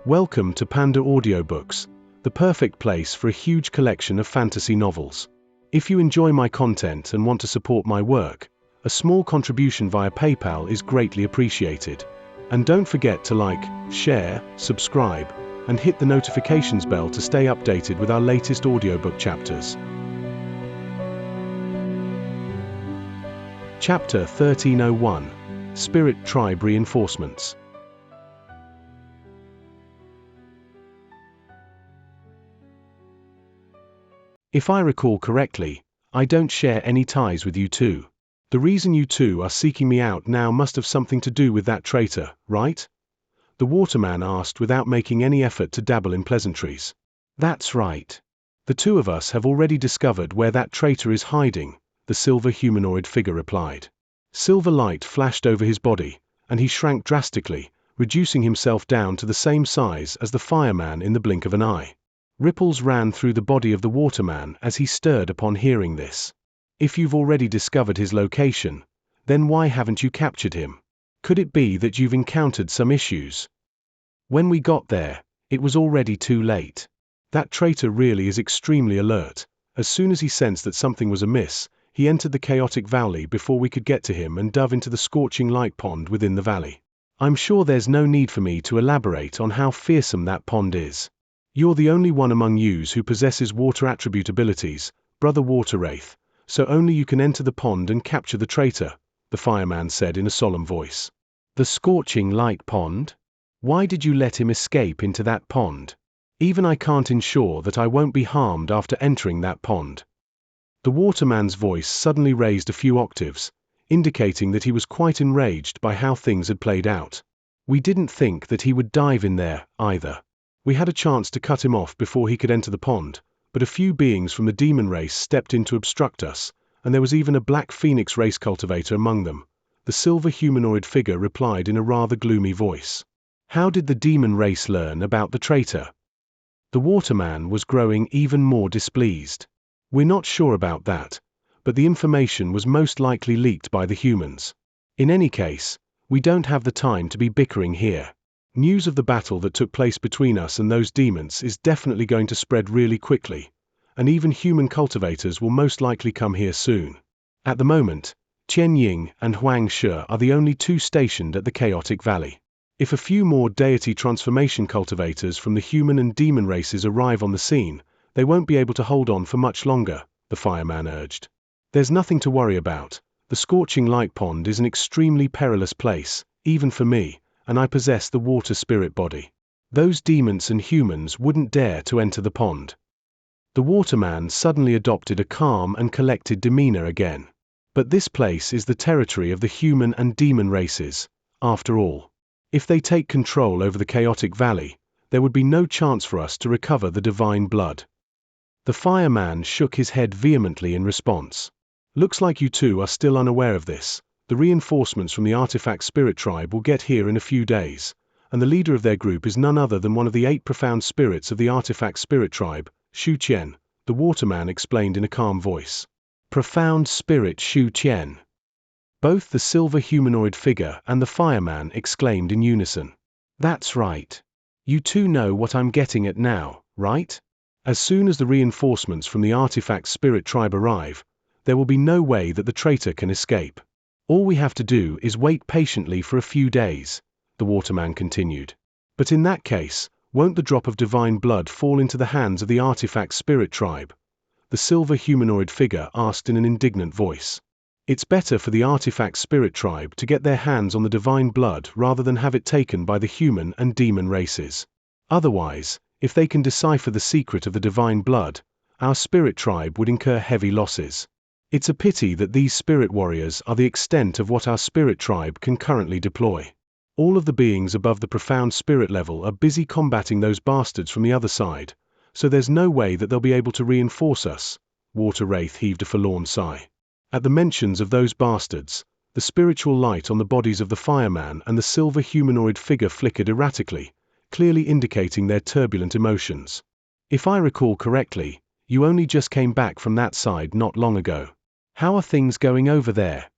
Welcome to PandaAudioBooks, the perfect place for a huge collection of fantasy novels. If you enjoy my content and want to support my work, a small contribution via PayPal is greatly appreciated. And don't forget to like, share, subscribe, and hit the notifications bell to stay updated with our latest audiobook chapters. Chapter 1301, Spirit Tribe Reinforcements. If I recall correctly, I don't share any ties with you two. The reason you two are seeking me out now must have something to do with that traitor, right? The waterman asked without making any effort to dabble in pleasantries. That's right. The two of us have already discovered where that traitor is hiding, the silver humanoid figure replied. Silver light flashed over his body, and he shrank drastically, reducing himself down to the same size as the fireman in the blink of an eye. Ripples ran through the body of the waterman as he stirred upon hearing this. If you've already discovered his location, then why haven't you captured him? Could it be that you've encountered some issues? When we got there, it was already too late. That traitor really is extremely alert. As soon as he sensed that something was amiss, he entered the chaotic valley before we could get to him and dove into the scorching light pond within the valley. I'm sure there's no need for me to elaborate on how fearsome that pond is. You're the only one among yous who possesses water attribute abilities, Brother Water Wraith, so only you can enter the pond and capture the traitor, the fireman said in a solemn voice. The scorching light pond? Why did you let him escape into that pond? Even I can't ensure that I won't be harmed after entering that pond. The waterman's voice suddenly raised a few octaves, indicating that he was quite enraged by how things had played out. We didn't think that he would dive in there, either. We had a chance to cut him off before he could enter the pond, but a few beings from the demon race stepped in to obstruct us, and there was even a black phoenix race cultivator among them. The silver humanoid figure replied in a rather gloomy voice. How did the demon race learn about the traitor? The waterman was growing even more displeased. We're not sure about that, but the information was most likely leaked by the humans. In any case, we don't have the time to be bickering here. News of the battle that took place between us and those demons is definitely going to spread really quickly, and even human cultivators will most likely come here soon. At the moment, Xianxia and Xianxia are the only two stationed at the chaotic valley. If a few more deity transformation cultivators from the human and demon races arrive on the scene, they won't be able to hold on for much longer, the fireman urged. There's nothing to worry about. The scorching light pond is an extremely perilous place, even for me, and I possess the water spirit body. Those demons and humans wouldn't dare to enter the pond. The waterman suddenly adopted a calm and collected demeanor again. But this place is the territory of the human and demon races, after all. If they take control over the chaotic valley, there would be no chance for us to recover the divine blood. The fireman shook his head vehemently in response. Looks like you two are still unaware of this. The reinforcements from the artifact spirit tribe will get here in a few days, and the leader of their group is none other than one of the 8 profound spirits of the artifact spirit tribe, Xianxia, the waterman explained in a calm voice. Profound spirit Xianxia. Both the silver humanoid figure and the fireman exclaimed in unison. That's right. You two know what I'm getting at now, right? As soon as the reinforcements from the artifact spirit tribe arrive, there will be no way that the traitor can escape. All we have to do is wait patiently for a few days, the waterman continued. But in that case, won't the drop of divine blood fall into the hands of the artifact spirit tribe? The silver humanoid figure asked in an indignant voice. It's better for the artifact spirit tribe to get their hands on the divine blood rather than have it taken by the human and demon races. Otherwise, if they can decipher the secret of the divine blood, our spirit tribe would incur heavy losses. It's a pity that these spirit warriors are the extent of what our spirit tribe can currently deploy. All of the beings above the profound spirit level are busy combating those bastards from the other side, so there's no way that they'll be able to reinforce us. Water Wraith heaved a forlorn sigh. At the mentions of those bastards, the spiritual light on the bodies of the fireman and the silver humanoid figure flickered erratically, clearly indicating their turbulent emotions. If I recall correctly, you only just came back from that side not long ago. How are things going over there?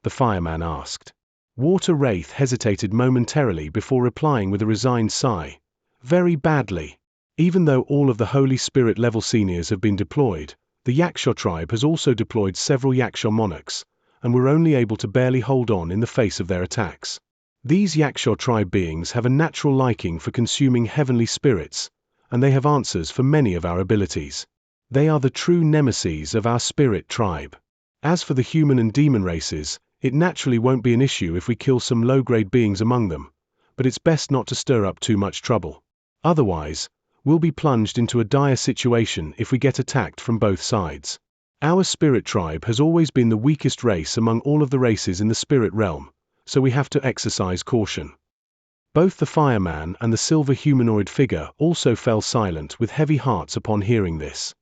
The fireman asked. Water Wraith hesitated momentarily before replying with a resigned sigh. very badly. Even though all of the Holy Spirit level seniors have been deployed, the Xianxia tribe has also deployed several Xianxia monarchs, and were only able to barely hold on in the face of their attacks. These Xianxia tribe beings have a natural liking for consuming heavenly spirits, and they have answers for many of our abilities. They are the true nemeses of our spirit tribe. As for the human and demon races, it naturally won't be an issue if we kill some low-grade beings among them, but it's best not to stir up too much trouble. Otherwise, we'll be plunged into a dire situation if we get attacked from both sides. Our spirit tribe has always been the weakest race among all of the races in the spirit realm, so we have to exercise caution. Both the fireman and the silver humanoid figure also fell silent with heavy hearts upon hearing this.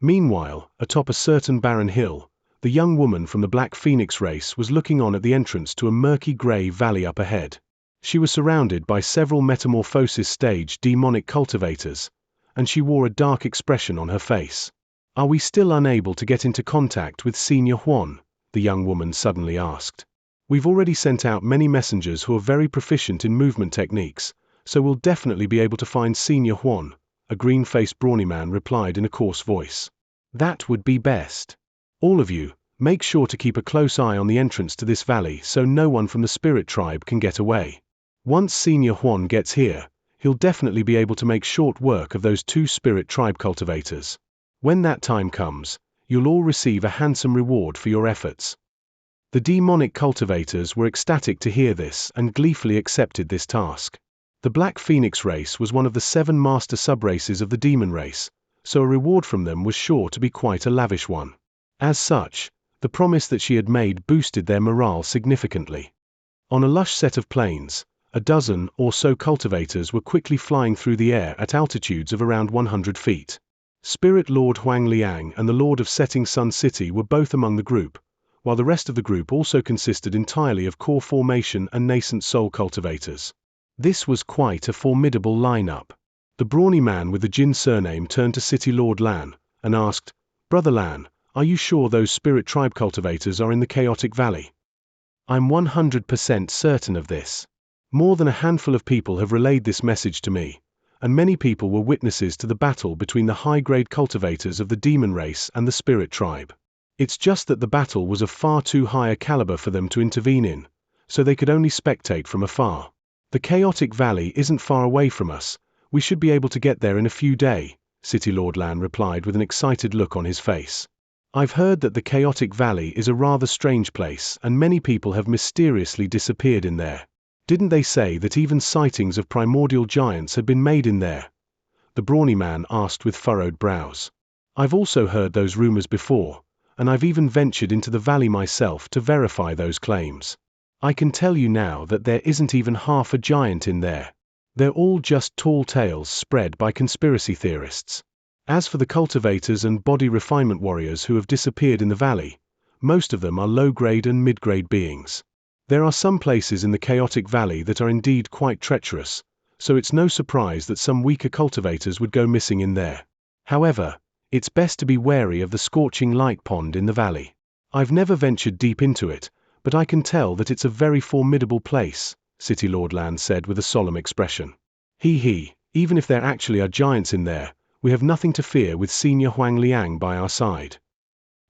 Meanwhile, atop a certain barren hill, the young woman from the Black Phoenix race was looking on at the entrance to a murky grey valley up ahead. She was surrounded by several metamorphosis stage demonic cultivators, and she wore a dark expression on her face. "Are we still unable to get into contact with Senior Huan?" the young woman suddenly asked. "We've already sent out many messengers who are very proficient in movement techniques, so we'll definitely be able to find Senior Huan," a green-faced brawny man replied in a coarse voice. "That would be best. All of you, make sure to keep a close eye on the entrance to this valley so no one from the spirit tribe can get away. Once Senior Huan gets here, he'll definitely be able to make short work of those two spirit tribe cultivators. When that time comes, you'll all receive a handsome reward for your efforts." The demonic cultivators were ecstatic to hear this and gleefully accepted this task. The Black Phoenix race was one of the 7 master subraces of the demon race, so a reward from them was sure to be quite a lavish one. As such, the promise that she had made boosted their morale significantly. On a lush set of plains, a dozen or so cultivators were quickly flying through the air at altitudes of around 100 feet. Spirit Lord Huang Liang and the Lord of Setting Sun City were both among the group, while the rest of the group also consisted entirely of core formation and nascent soul cultivators. This was quite a formidable lineup. The brawny man with the Jin surname turned to City Lord Lan and asked, "Brother Lan, are you sure those spirit tribe cultivators are in the Chaotic Valley?" "I'm 100% certain of this. More than a handful of people have relayed this message to me, and many people were witnesses to the battle between the high-grade cultivators of the demon race and the spirit tribe. It's just that the battle was of far too high a caliber for them to intervene in, so they could only spectate from afar. The Chaotic Valley isn't far away from us, we should be able to get there in a few days," City Lord Lan replied with an excited look on his face. "I've heard that the Chaotic Valley is a rather strange place and many people have mysteriously disappeared in there. Didn't they say that even sightings of primordial giants had been made in there?" the brawny man asked with furrowed brows. "I've also heard those rumors before, and I've even ventured into the valley myself to verify those claims. I can tell you now that there isn't even half a giant in there. They're all just tall tales spread by conspiracy theorists. As for the cultivators and body refinement warriors who have disappeared in the valley, most of them are low-grade and mid-grade beings. There are some places in the Chaotic Valley that are indeed quite treacherous, so it's no surprise that some weaker cultivators would go missing in there. However, it's best to be wary of the scorching light pond in the valley. I've never ventured deep into it, but I can tell that it's a very formidable place," City Lord Lan said with a solemn expression. Even if there actually are giants in there, we have nothing to fear with Senior Huang Liang by our side."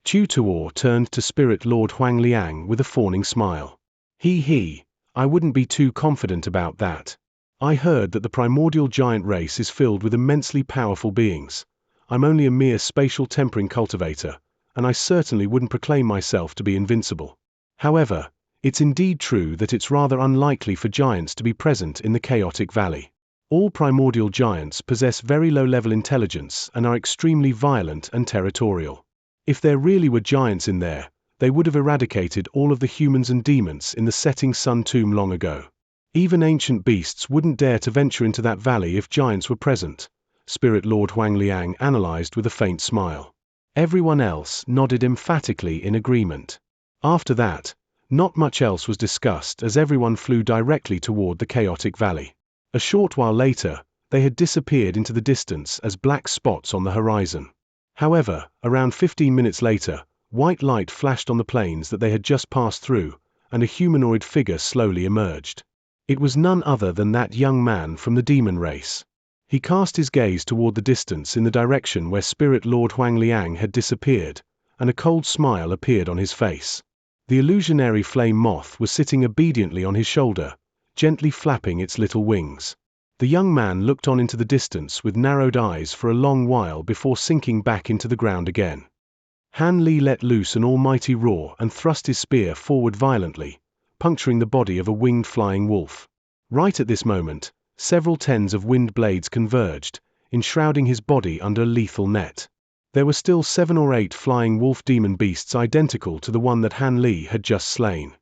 Chu Tuor turned to Spirit Lord Huang Liang with a fawning smile. I wouldn't be too confident about that. I heard that the primordial giant race is filled with immensely powerful beings. I'm only a mere spatial tempering cultivator, and I certainly wouldn't proclaim myself to be invincible. However, it's indeed true that it's rather unlikely for giants to be present in the Chaotic Valley. All primordial giants possess very low-level intelligence and are extremely violent and territorial. If there really were giants in there, they would have eradicated all of the humans and demons in the Setting Sun tomb long ago. Even ancient beasts wouldn't dare to venture into that valley if giants were present, Spirit Lord Huang Liang analyzed with a faint smile. Everyone else nodded emphatically in agreement. After that, not much else was discussed as everyone flew directly toward the Chaotic Valley. A short while later, they had disappeared into the distance as black spots on the horizon. However, around 15 minutes later, white light flashed on the plains that they had just passed through, and a humanoid figure slowly emerged. It was none other than that young man from the demon race. He cast his gaze toward the distance in the direction where Spirit Lord Huangliang had disappeared, and a cold smile appeared on his face. The illusionary flame moth was sitting obediently on his shoulder, gently flapping its little wings. The young man looked on into the distance with narrowed eyes for a long while before sinking back into the ground again. Han Li let loose an almighty roar and thrust his spear forward violently, puncturing the body of a winged flying wolf. Right at this moment, several tens of wind blades converged, enshrouding his body under a lethal net. There were still 7 or 8 flying wolf demon beasts identical to the one that Han Li had just slain.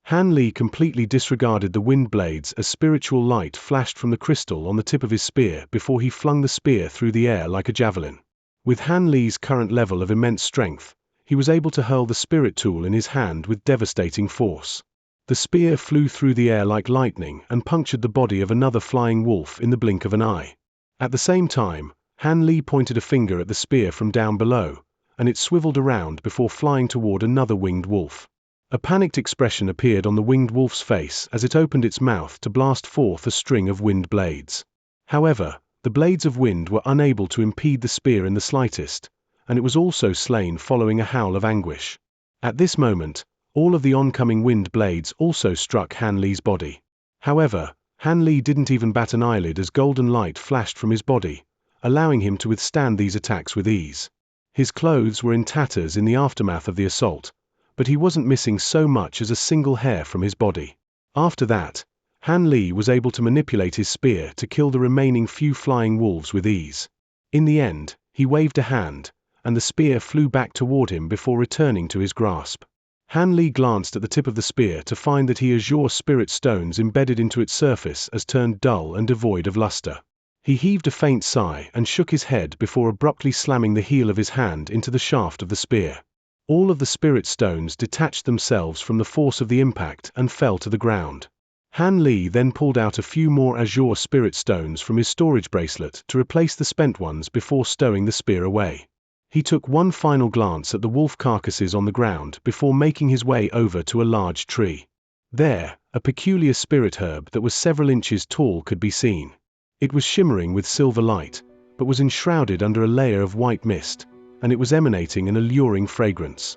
Han Li completely disregarded the wind blades as spiritual light flashed from the crystal on the tip of his spear before he flung the spear through the air like a javelin. With Han Li's current level of immense strength, he was able to hurl the spirit tool in his hand with devastating force. The spear flew through the air like lightning and punctured the body of another flying wolf in the blink of an eye. At the same time, Han Li pointed a finger at the spear from down below, and it swiveled around before flying toward another winged wolf. A panicked expression appeared on the winged wolf's face as it opened its mouth to blast forth a string of wind blades. However, the blades of wind were unable to impede the spear in the slightest, and it was also slain following a howl of anguish. At this moment, all of the oncoming wind blades also struck Han Li's body. However, Han Li didn't even bat an eyelid as golden light flashed from his body, allowing him to withstand these attacks with ease. His clothes were in tatters in the aftermath of the assault, but he wasn't missing so much as a single hair from his body. After that, Han Li was able to manipulate his spear to kill the remaining few flying wolves with ease. In the end, he waved a hand, and the spear flew back toward him before returning to his grasp. Han Li glanced at the tip of the spear to find that the azure spirit stones embedded into its surface as turned dull and devoid of luster. He heaved a faint sigh and shook his head before abruptly slamming the heel of his hand into the shaft of the spear. All of the spirit stones detached themselves from the force of the impact and fell to the ground. Han Li then pulled out a few more azure spirit stones from his storage bracelet to replace the spent ones before stowing the spear away. He took one final glance at the wolf carcasses on the ground before making his way over to a large tree. There, a peculiar spirit herb that was several inches tall could be seen. It was shimmering with silver light, but was enshrouded under a layer of white mist, and it was emanating an alluring fragrance.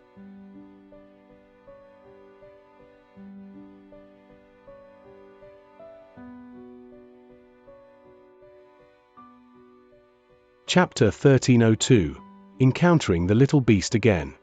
Chapter 1302. Encountering the Little Beast Again.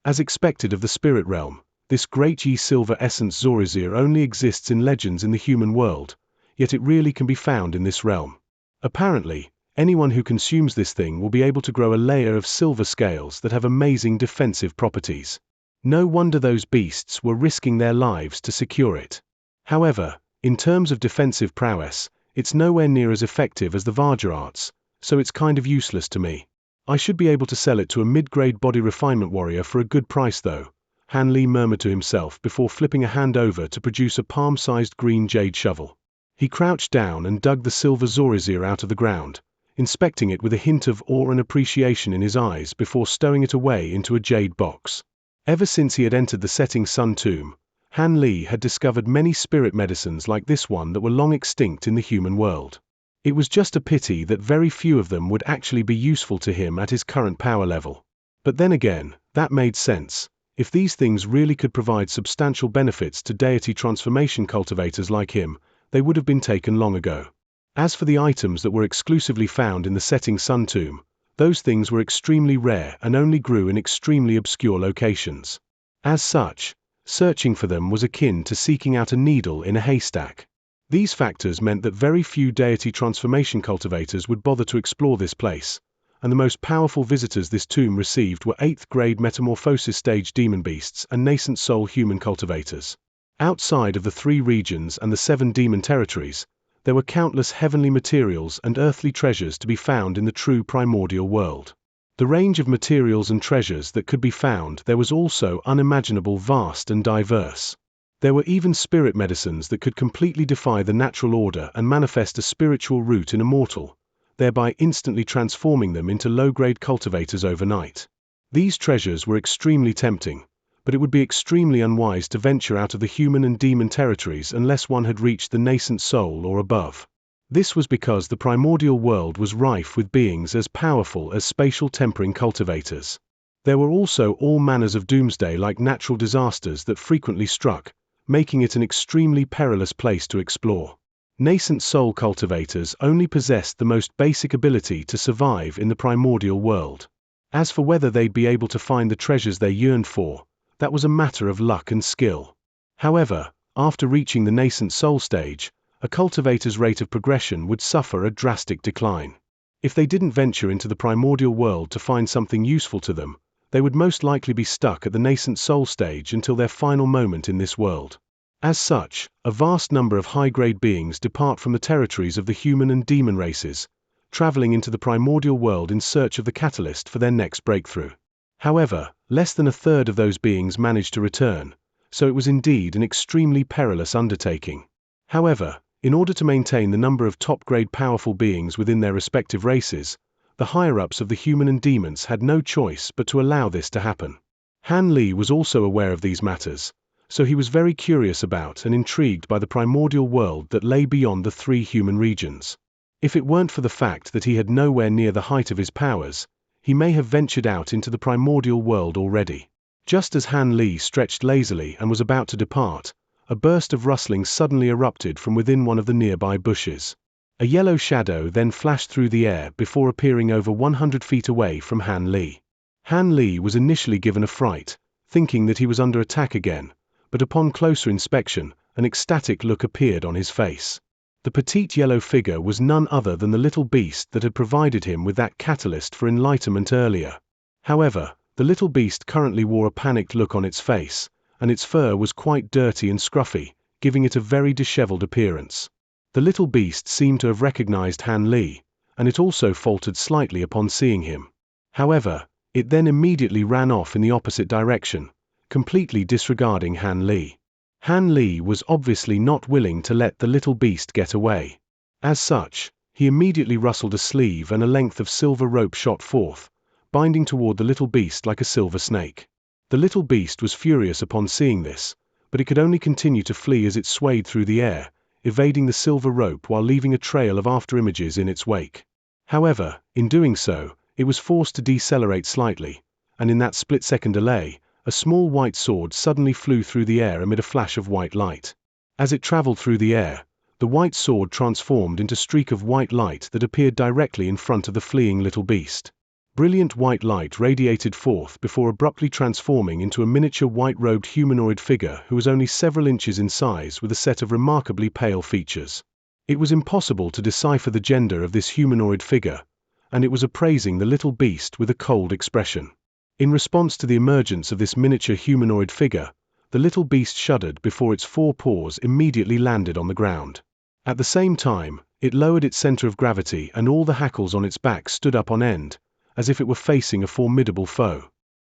As expected of the spirit realm, this great Yi-silver essence Zorizir only exists in legends in the human world, yet it really can be found in this realm. Apparently, anyone who consumes this thing will be able to grow a layer of silver scales that have amazing defensive properties. No wonder those beasts were risking their lives to secure it. However, in terms of defensive prowess, it's nowhere near as effective as the Vajra arts, so it's kind of useless to me. I should be able to sell it to a mid-grade body refinement warrior for a good price though, Han Li murmured to himself before flipping a hand over to produce a palm-sized green jade shovel. He crouched down and dug the silver Zorizir out of the ground, inspecting it with a hint of awe and appreciation in his eyes before stowing it away into a jade box. Ever since he had entered the setting sun tomb, Han Li had discovered many spirit medicines like this one that were long extinct in the human world. It was just a pity that very few of them would actually be useful to him at his current power level. But then again, that made sense. If these things really could provide substantial benefits to deity transformation cultivators like him, they would have been taken long ago. As for the items that were exclusively found in the setting sun tomb, those things were extremely rare and only grew in extremely obscure locations. As such, searching for them was akin to seeking out a needle in a haystack. These factors meant that very few deity transformation cultivators would bother to explore this place, and the most powerful visitors this tomb received were 8th grade metamorphosis stage demon beasts and nascent soul human cultivators. Outside of the 3 regions and the 7 demon territories, there were countless heavenly materials and earthly treasures to be found in the true primordial world. The range of materials and treasures that could be found there was also unimaginable vast and diverse. There were even spirit medicines that could completely defy the natural order and manifest a spiritual root in a mortal, thereby instantly transforming them into low-grade cultivators overnight. These treasures were extremely tempting, but it would be extremely unwise to venture out of the human and demon territories unless one had reached the nascent soul or above. This was because the primordial world was rife with beings as powerful as spatial tempering cultivators. There were also all manners of doomsday-like natural disasters that frequently struck, making it an extremely perilous place to explore. Nascent soul cultivators only possessed the most basic ability to survive in the primordial world. As for whether they'd be able to find the treasures they yearned for, that was a matter of luck and skill. However, after reaching the nascent soul stage, a cultivator's rate of progression would suffer a drastic decline. If they didn't venture into the primordial world to find something useful to them, they would most likely be stuck at the nascent soul stage until their final moment in this world. As such, a vast number of high-grade beings depart from the territories of the human and demon races, traveling into the primordial world in search of the catalyst for their next breakthrough. However, less than a third of those beings managed to return, so it was indeed an extremely perilous undertaking. However, in order to maintain the number of top-grade powerful beings within their respective races, the higher-ups of the human and demons had no choice but to allow this to happen. Han Li was also aware of these matters, so he was very curious about and intrigued by the primordial world that lay beyond the 3 human regions. If it weren't for the fact that he had nowhere near the height of his powers, he may have ventured out into the primordial world already. Just as Han Li stretched lazily and was about to depart, a burst of rustling suddenly erupted from within one of the nearby bushes. A yellow shadow then flashed through the air before appearing over 100 feet away from Han Li. Han Li was initially given a fright, thinking that he was under attack again, but upon closer inspection, an ecstatic look appeared on his face. The petite yellow figure was none other than the little beast that had provided him with that catalyst for enlightenment earlier. However, the little beast currently wore a panicked look on its face, and its fur was quite dirty and scruffy, giving it a very disheveled appearance. The little beast seemed to have recognized Han Li, and it also faltered slightly upon seeing him. However, it then immediately ran off in the opposite direction, completely disregarding Han Li. Han Li was obviously not willing to let the little beast get away. As such, he immediately rustled a sleeve and a length of silver rope shot forth, binding toward the little beast like a silver snake. The little beast was furious upon seeing this, but it could only continue to flee as it swayed through the air, evading the silver rope while leaving a trail of afterimages in its wake. However, in doing so, it was forced to decelerate slightly, and in that split-second delay, a small white sword suddenly flew through the air amid a flash of white light. As it traveled through the air, the white sword transformed into a streak of white light that appeared directly in front of the fleeing little beast. Brilliant white light radiated forth before abruptly transforming into a miniature white-robed humanoid figure who was only several inches in size with a set of remarkably pale features. It was impossible to decipher the gender of this humanoid figure, and it was appraising the little beast with a cold expression. In response to the emergence of this miniature humanoid figure, the little beast shuddered before its 4 paws immediately landed on the ground. At the same time, it lowered its center of gravity and all the hackles on its back stood up on end, as if it were facing a formidable foe.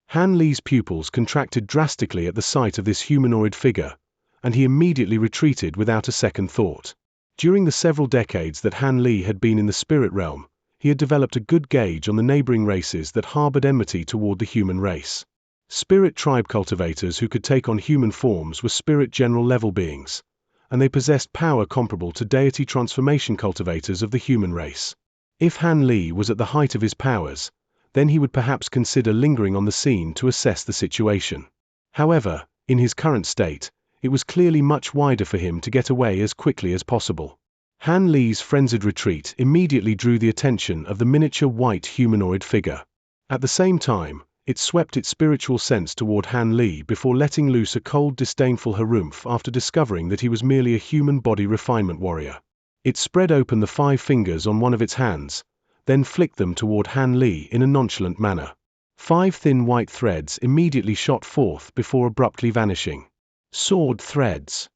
Han Li's pupils contracted drastically at the sight of this humanoid figure, and he immediately retreated without a second thought. During the several decades that Han Li had been in the spirit realm, he had developed a good gauge on the neighboring races that harbored enmity toward the human race. Spirit tribe cultivators who could take on human forms were spirit general level beings, and they possessed power comparable to deity transformation cultivators of the human race. If Han Li was at the height of his powers, then he would perhaps consider lingering on the scene to assess the situation. However, in his current state, it was clearly much wiser for him to get away as quickly as possible. Han Li's frenzied retreat immediately drew the attention of the miniature white humanoid figure. At the same time, it swept its spiritual sense toward Han Li before letting loose a cold, disdainful harumph after discovering that he was merely a human body refinement warrior. It spread open the 5 fingers on one of its hands, then flicked them toward Han Li in a nonchalant manner. 5 thin white threads immediately shot forth before abruptly vanishing. Sword threads.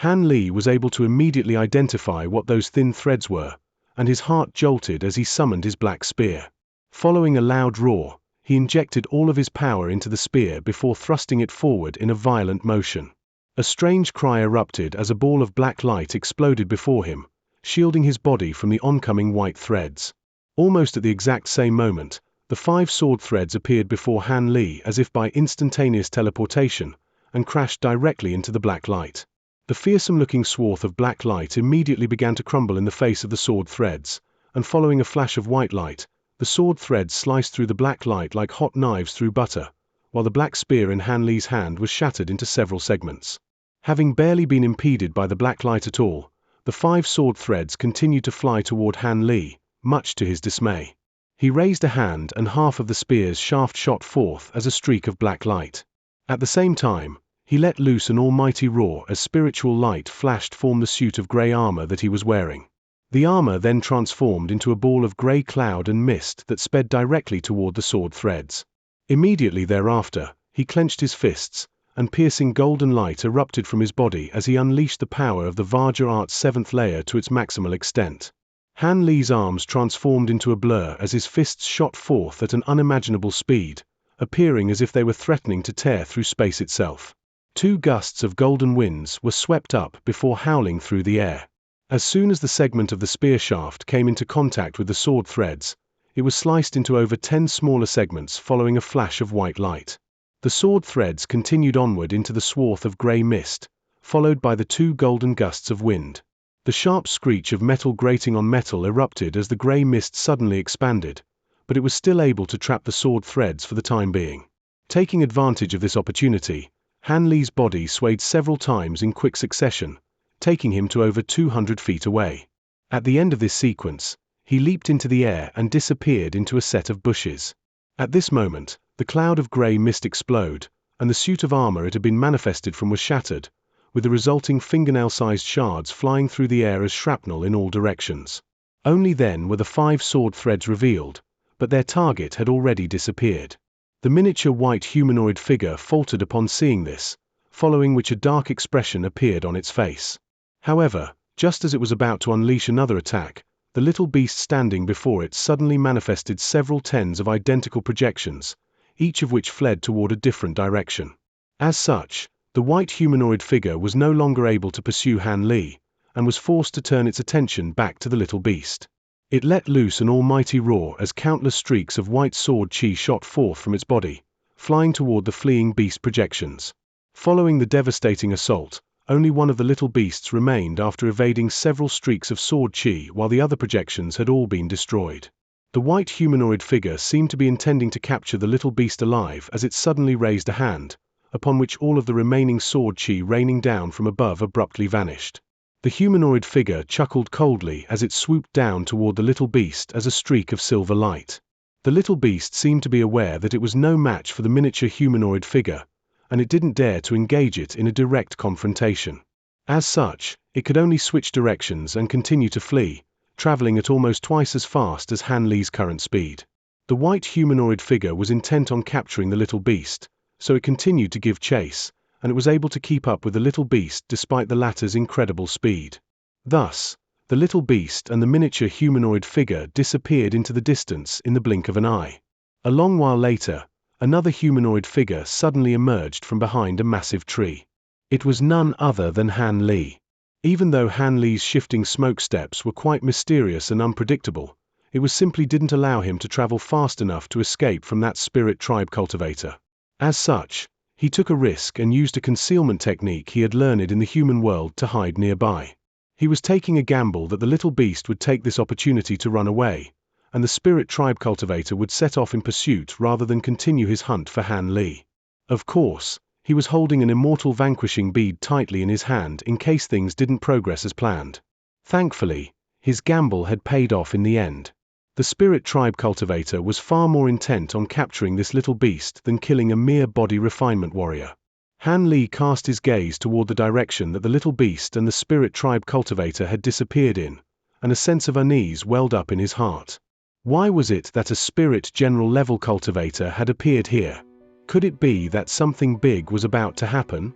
Han Li was able to immediately identify what those thin threads were, and his heart jolted as he summoned his black spear. Following a loud roar, he injected all of his power into the spear before thrusting it forward in a violent motion. A strange cry erupted as a ball of black light exploded before him, shielding his body from the oncoming white threads. Almost at the exact same moment, The 5 sword threads appeared before Han Li as if by instantaneous teleportation, and crashed directly into the black light. The fearsome-looking swath of black light immediately began to crumble in the face of the sword threads, and following a flash of white light, the sword threads sliced through the black light like hot knives through butter, while the black spear in Han Li's hand was shattered into several segments. Having barely been impeded by the black light at all, the 5 sword threads continued to fly toward Han Li, much to his dismay. He raised a hand and half of the spear's shaft shot forth as a streak of black light. At the same time, he let loose an almighty roar as spiritual light flashed from the suit of grey armor that he was wearing. The armor then transformed into a ball of grey cloud and mist that sped directly toward the sword threads. Immediately thereafter, he clenched his fists, and piercing golden light erupted from his body as he unleashed the power of the Vajra Art's 7th layer to its maximal extent. Han Li's arms transformed into a blur as his fists shot forth at an unimaginable speed, appearing as if they were threatening to tear through space itself. 2 gusts of golden winds were swept up before howling through the air. As soon as the segment of the spear shaft came into contact with the sword threads, it was sliced into over 10 smaller segments following a flash of white light. The sword threads continued onward into the swath of grey mist, followed by the 2 golden gusts of wind. The sharp screech of metal grating on metal erupted as the grey mist suddenly expanded, but it was still able to trap the sword threads for the time being. Taking advantage of this opportunity, Han Li's body swayed several times in quick succession, taking him to over 200 feet away. At the end of this sequence, he leaped into the air and disappeared into a set of bushes. At this moment, the cloud of grey mist exploded, and the suit of armor it had been manifested from was shattered, with the resulting fingernail-sized shards flying through the air as shrapnel in all directions. Only then were the 5 sword threads revealed, but their target had already disappeared. The miniature white humanoid figure faltered upon seeing this, following which a dark expression appeared on its face. However, just as it was about to unleash another attack, the little beast standing before it suddenly manifested several tens of identical projections, each of which fled toward a different direction. As such, the white humanoid figure was no longer able to pursue Han Li, and was forced to turn its attention back to the little beast. It let loose an almighty roar as countless streaks of white sword chi shot forth from its body, flying toward the fleeing beast projections. Following the devastating assault, only one of the little beasts remained after evading several streaks of sword chi while the other projections had all been destroyed. The white humanoid figure seemed to be intending to capture the little beast alive as it suddenly raised a hand, upon which all of the remaining sword chi raining down from above abruptly vanished. The humanoid figure chuckled coldly as it swooped down toward the little beast as a streak of silver light. The little beast seemed to be aware that it was no match for the miniature humanoid figure, and it didn't dare to engage it in a direct confrontation. As such, it could only switch directions and continue to flee, traveling at almost twice as fast as Han Li's current speed. The white humanoid figure was intent on capturing the little beast, so it continued to give chase, and it was able to keep up with the little beast despite the latter's incredible speed. Thus, the little beast and the miniature humanoid figure disappeared into the distance in the blink of an eye. A long while later, another humanoid figure suddenly emerged from behind a massive tree. It was none other than Han Li. Even though Han Li's shifting smoke steps were quite mysterious and unpredictable, it simply didn't allow him to travel fast enough to escape from that spirit tribe cultivator. As such, he took a risk and used a concealment technique he had learned in the human world to hide nearby. He was taking a gamble that the little beast would take this opportunity to run away, and the spirit tribe cultivator would set off in pursuit rather than continue his hunt for Han Li. Of course, he was holding an immortal vanquishing bead tightly in his hand in case things didn't progress as planned. Thankfully, his gamble had paid off in the end. The spirit tribe cultivator was far more intent on capturing this little beast than killing a mere body refinement warrior. Han Li cast his gaze toward the direction that the little beast and the spirit tribe cultivator had disappeared in, and a sense of unease welled up in his heart. Why was it that a spirit general level cultivator had appeared here? Could it be that something big was about to happen?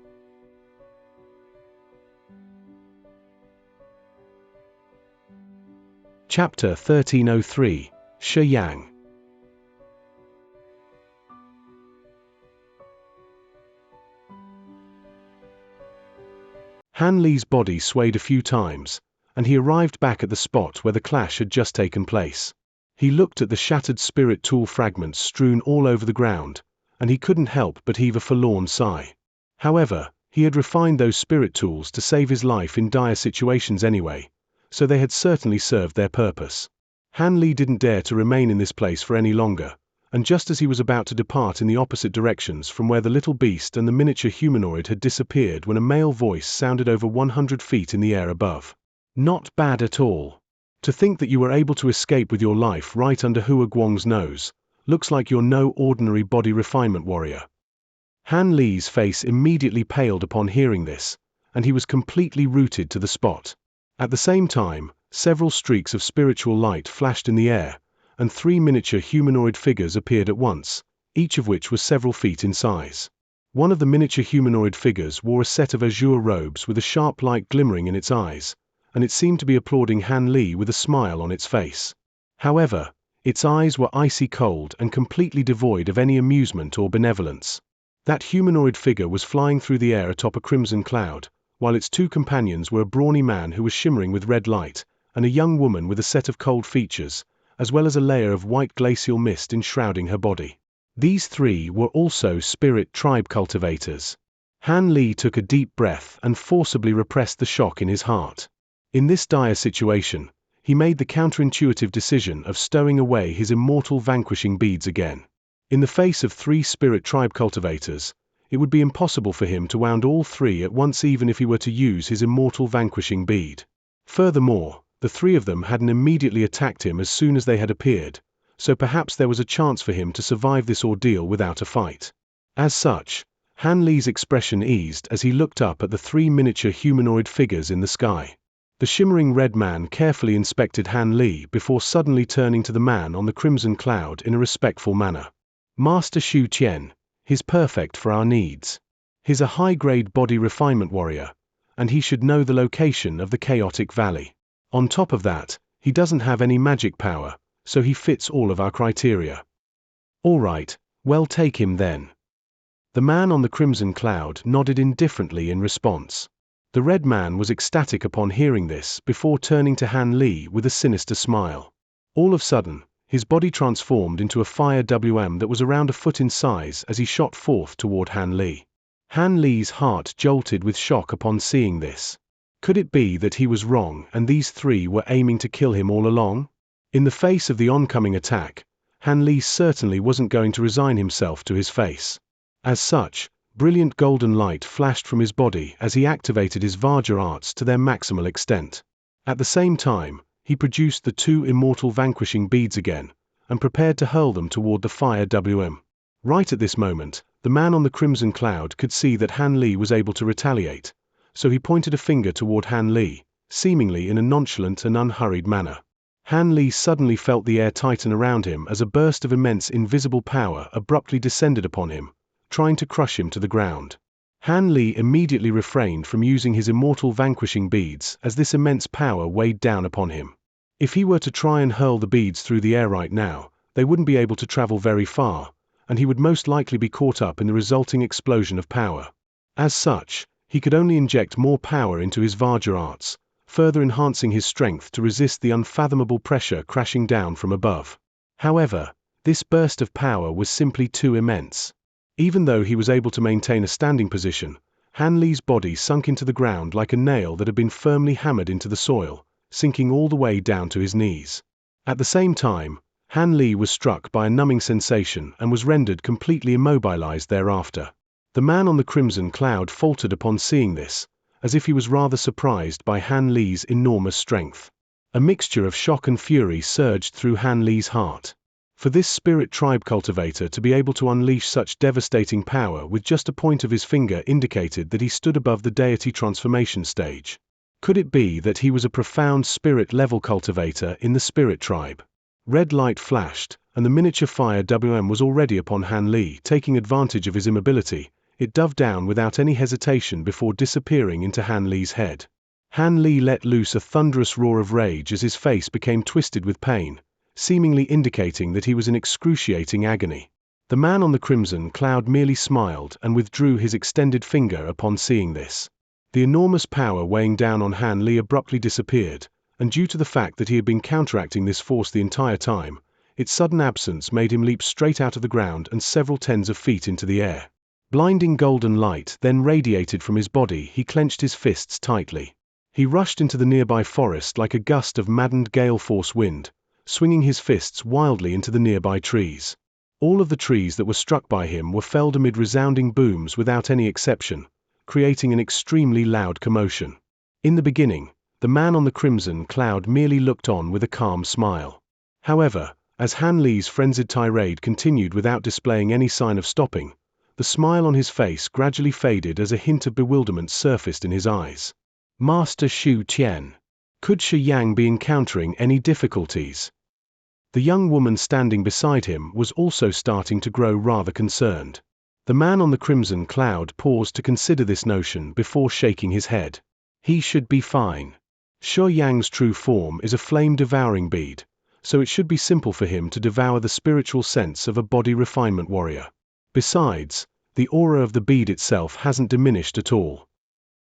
Chapter 1303, Xianxia. Han Li's body swayed a few times, and he arrived back at the spot where the clash had just taken place. He looked at the shattered spirit tool fragments strewn all over the ground, and he couldn't help but heave a forlorn sigh. However, he had refined those spirit tools to save his life in dire situations anyway, so they had certainly served their purpose. Han Li didn't dare to remain in this place for any longer, and just as he was about to depart in the opposite directions from where the little beast and the miniature humanoid had disappeared when a male voice sounded over 100 feet in the air above. "Not bad at all. To think that you were able to escape with your life right under Hua Guang's nose. Looks like you're no ordinary body refinement warrior." Han Li's face immediately paled upon hearing this, and he was completely rooted to the spot. At the same time, several streaks of spiritual light flashed in the air, and 3 miniature humanoid figures appeared at once, each of which was several feet in size. One of the miniature humanoid figures wore a set of azure robes with a sharp light glimmering in its eyes, and it seemed to be applauding Han Li with a smile on its face. However, its eyes were icy cold and completely devoid of any amusement or benevolence. That humanoid figure was flying through the air atop a crimson cloud, while its 2 companions were a brawny man who was shimmering with red light, and a young woman with a set of cold features, as well as a layer of white glacial mist enshrouding her body. These 3 were also spirit tribe cultivators. Han Li took a deep breath and forcibly repressed the shock in his heart. In this dire situation, he made the counterintuitive decision of stowing away his immortal vanquishing beads again. In the face of 3 spirit tribe cultivators, it would be impossible for him to wound all 3 at once even if he were to use his immortal vanquishing bead. Furthermore, the 3 of them hadn't immediately attacked him as soon as they had appeared, so perhaps there was a chance for him to survive this ordeal without a fight. As such, Han Li's expression eased as he looked up at the 3 miniature humanoid figures in the sky. The shimmering red man carefully inspected Han Li before suddenly turning to the man on the crimson cloud in a respectful manner. "Master Xu Qian, he's perfect for our needs. He's a high-grade body refinement warrior, and he should know the location of the chaotic valley. On top of that, he doesn't have any magic power, so he fits all of our criteria." "All right, well, take him then." The man on the crimson cloud nodded indifferently in response. The red man was ecstatic upon hearing this before turning to Han Li with a sinister smile. All of a sudden, his body transformed into a fire WM that was around a foot in size as he shot forth toward Han Li. Han Li's heart jolted with shock upon seeing this. Could it be that he was wrong and these 3 were aiming to kill him all along? In the face of the oncoming attack, Han Li certainly wasn't going to resign himself to his face. As such, brilliant golden light flashed from his body as he activated his Vajra arts to their maximal extent. At the same time, he produced the 2 immortal vanquishing beads again, and prepared to hurl them toward the fire WM. Right at this moment, the man on the crimson cloud could see that Han Li was able to retaliate, so he pointed a finger toward Han Li, seemingly in a nonchalant and unhurried manner. Han Li suddenly felt the air tighten around him as a burst of immense invisible power abruptly descended upon him, trying to crush him to the ground. Han Li immediately refrained from using his immortal vanquishing beads as this immense power weighed down upon him. If he were to try and hurl the beads through the air right now, they wouldn't be able to travel very far, and he would most likely be caught up in the resulting explosion of power. As such, he could only inject more power into his Vajra arts, further enhancing his strength to resist the unfathomable pressure crashing down from above. However, this burst of power was simply too immense. Even though he was able to maintain a standing position, Han Li's body sunk into the ground like a nail that had been firmly hammered into the soil, sinking all the way down to his knees. At the same time, Han Li was struck by a numbing sensation and was rendered completely immobilized thereafter. The man on the crimson cloud faltered upon seeing this, as if he was rather surprised by Han Li's enormous strength. A mixture of shock and fury surged through Han Li's heart. For this spirit tribe cultivator to be able to unleash such devastating power with just a point of his finger indicated that he stood above the deity transformation stage. Could it be that he was a profound spirit-level cultivator in the spirit tribe? Red light flashed, and the miniature fire WM was already upon Han Li. Taking advantage of his immobility, it dove down without any hesitation before disappearing into Han Li's head. Han Li let loose a thunderous roar of rage as his face became twisted with pain, seemingly indicating that he was in excruciating agony. The man on the crimson cloud merely smiled and withdrew his extended finger upon seeing this. The enormous power weighing down on Han Li abruptly disappeared, and due to the fact that he had been counteracting this force the entire time, Its sudden absence made him leap straight out of the ground and several tens of feet into the air. Blinding golden light then radiated from his body. He clenched his fists tightly. He rushed into the nearby forest like a gust of maddened gale-force wind, swinging his fists wildly into the nearby trees. All of the trees that were struck by him were felled amid resounding booms without any exception, creating an extremely loud commotion. In the beginning, the man on the crimson cloud merely looked on with a calm smile. However, as Han Li's frenzied tirade continued without displaying any sign of stopping, the smile on his face gradually faded as a hint of bewilderment surfaced in his eyes. Master Xu Qian. Could Xianxia be encountering any difficulties? The young woman standing beside him was also starting to grow rather concerned. The man on the crimson cloud paused to consider this notion before shaking his head. He should be fine. Xianxia's true form is a flame-devouring bead, so it should be simple for him to devour the spiritual sense of a body refinement warrior. Besides, the aura of the bead itself hasn't diminished at all.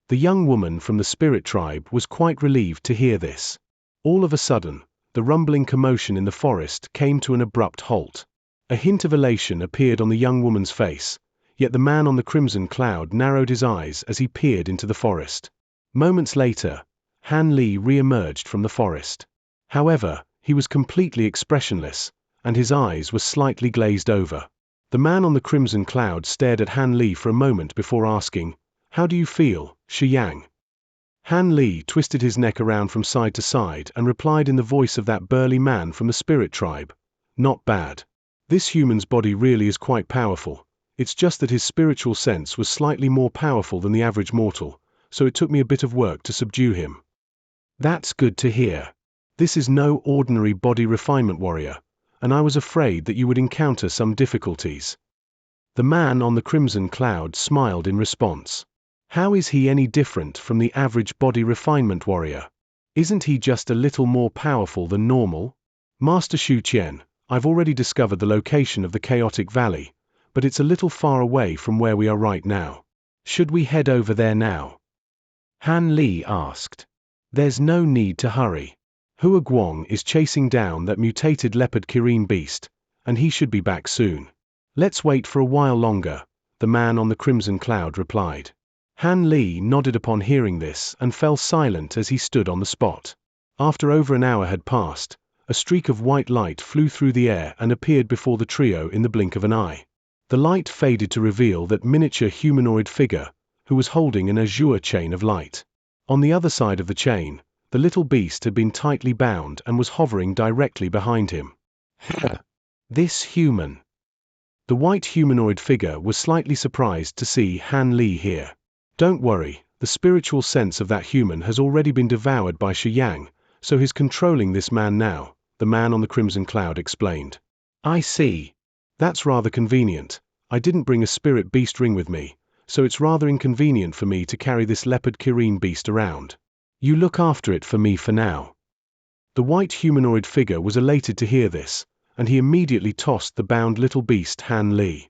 The young woman from the spirit tribe was quite relieved to hear this. All of a sudden, the rumbling commotion in the forest came to an abrupt halt. A hint of elation appeared on the young woman's face, yet the man on the crimson cloud narrowed his eyes as he peered into the forest. Moments later, Han Li re-emerged from the forest. However, he was completely expressionless, and his eyes were slightly glazed over. The man on the crimson cloud stared at Han Li for a moment before asking, "How do you feel, Xianxia?" Han Li twisted his neck around from side to side and replied in the voice of that burly man from the spirit tribe, "Not bad. This human's body really is quite powerful. It's just that his spiritual sense was slightly more powerful than the average mortal, so it took me a bit of work to subdue him." "That's good to hear. This is no ordinary body refinement warrior, and I was afraid that you would encounter some difficulties." The man on the crimson cloud smiled in response. How is he any different from the average body refinement warrior? Isn't he just a little more powerful than normal? Master Xu Qian, I've already discovered the location of the chaotic valley, but it's a little far away from where we are right now. Should we head over there now? Han Li asked. There's no need to hurry. Hua Guang is chasing down that mutated leopard Kirin beast, and he should be back soon. Let's wait for a while longer, the man on the crimson cloud replied. Han Li nodded upon hearing this and fell silent as he stood on the spot. After over an hour had passed, a streak of white light flew through the air and appeared before the trio in the blink of an eye. The light faded to reveal that miniature humanoid figure, who was holding an azure chain of light. On the other side of the chain, the little beast had been tightly bound and was hovering directly behind him. This human. The white humanoid figure was slightly surprised to see Han Li here. Don't worry, the spiritual sense of that human has already been devoured by Xianxia, so he's controlling this man now, the man on the crimson cloud explained. I see. That's rather convenient. I didn't bring a spirit beast ring with me, so it's rather inconvenient for me to carry this leopard Kirin beast around. You look after it for me for now. The white humanoid figure was elated to hear this, and he immediately tossed the bound little beast Han Li.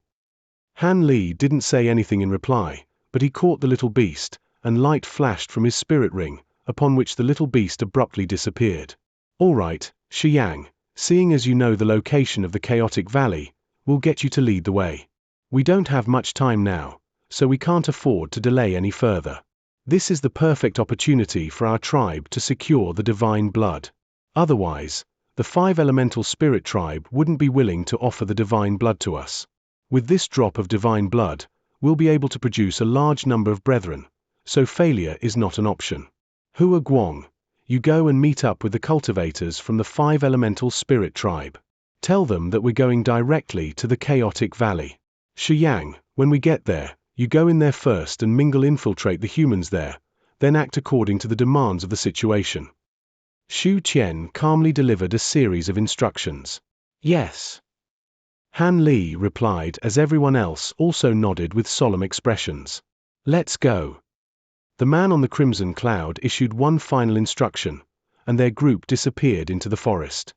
Han Li didn't say anything in reply, but he caught the little beast, and light flashed from his spirit ring, upon which the little beast abruptly disappeared. All right, Xianxia, seeing as you know the location of the chaotic valley, we'll get you to lead the way. We don't have much time now, so we can't afford to delay any further. This is the perfect opportunity for our tribe to secure the divine blood. Otherwise, the 5 elemental spirit tribe wouldn't be willing to offer the divine blood to us. With this drop of divine blood, we'll be able to produce a large number of brethren, so failure is not an option. Hua Guang, you go and meet up with the cultivators from the 5 elemental spirit tribe. Tell them that we're going directly to the chaotic valley. Xianxia, when we get there, you go in there first and infiltrate the humans there, then act according to the demands of the situation. Xu Qian calmly delivered a series of instructions. Yes. Han Li replied as everyone else also nodded with solemn expressions. Let's go. The man on the crimson cloud issued one final instruction, and their group disappeared into the forest.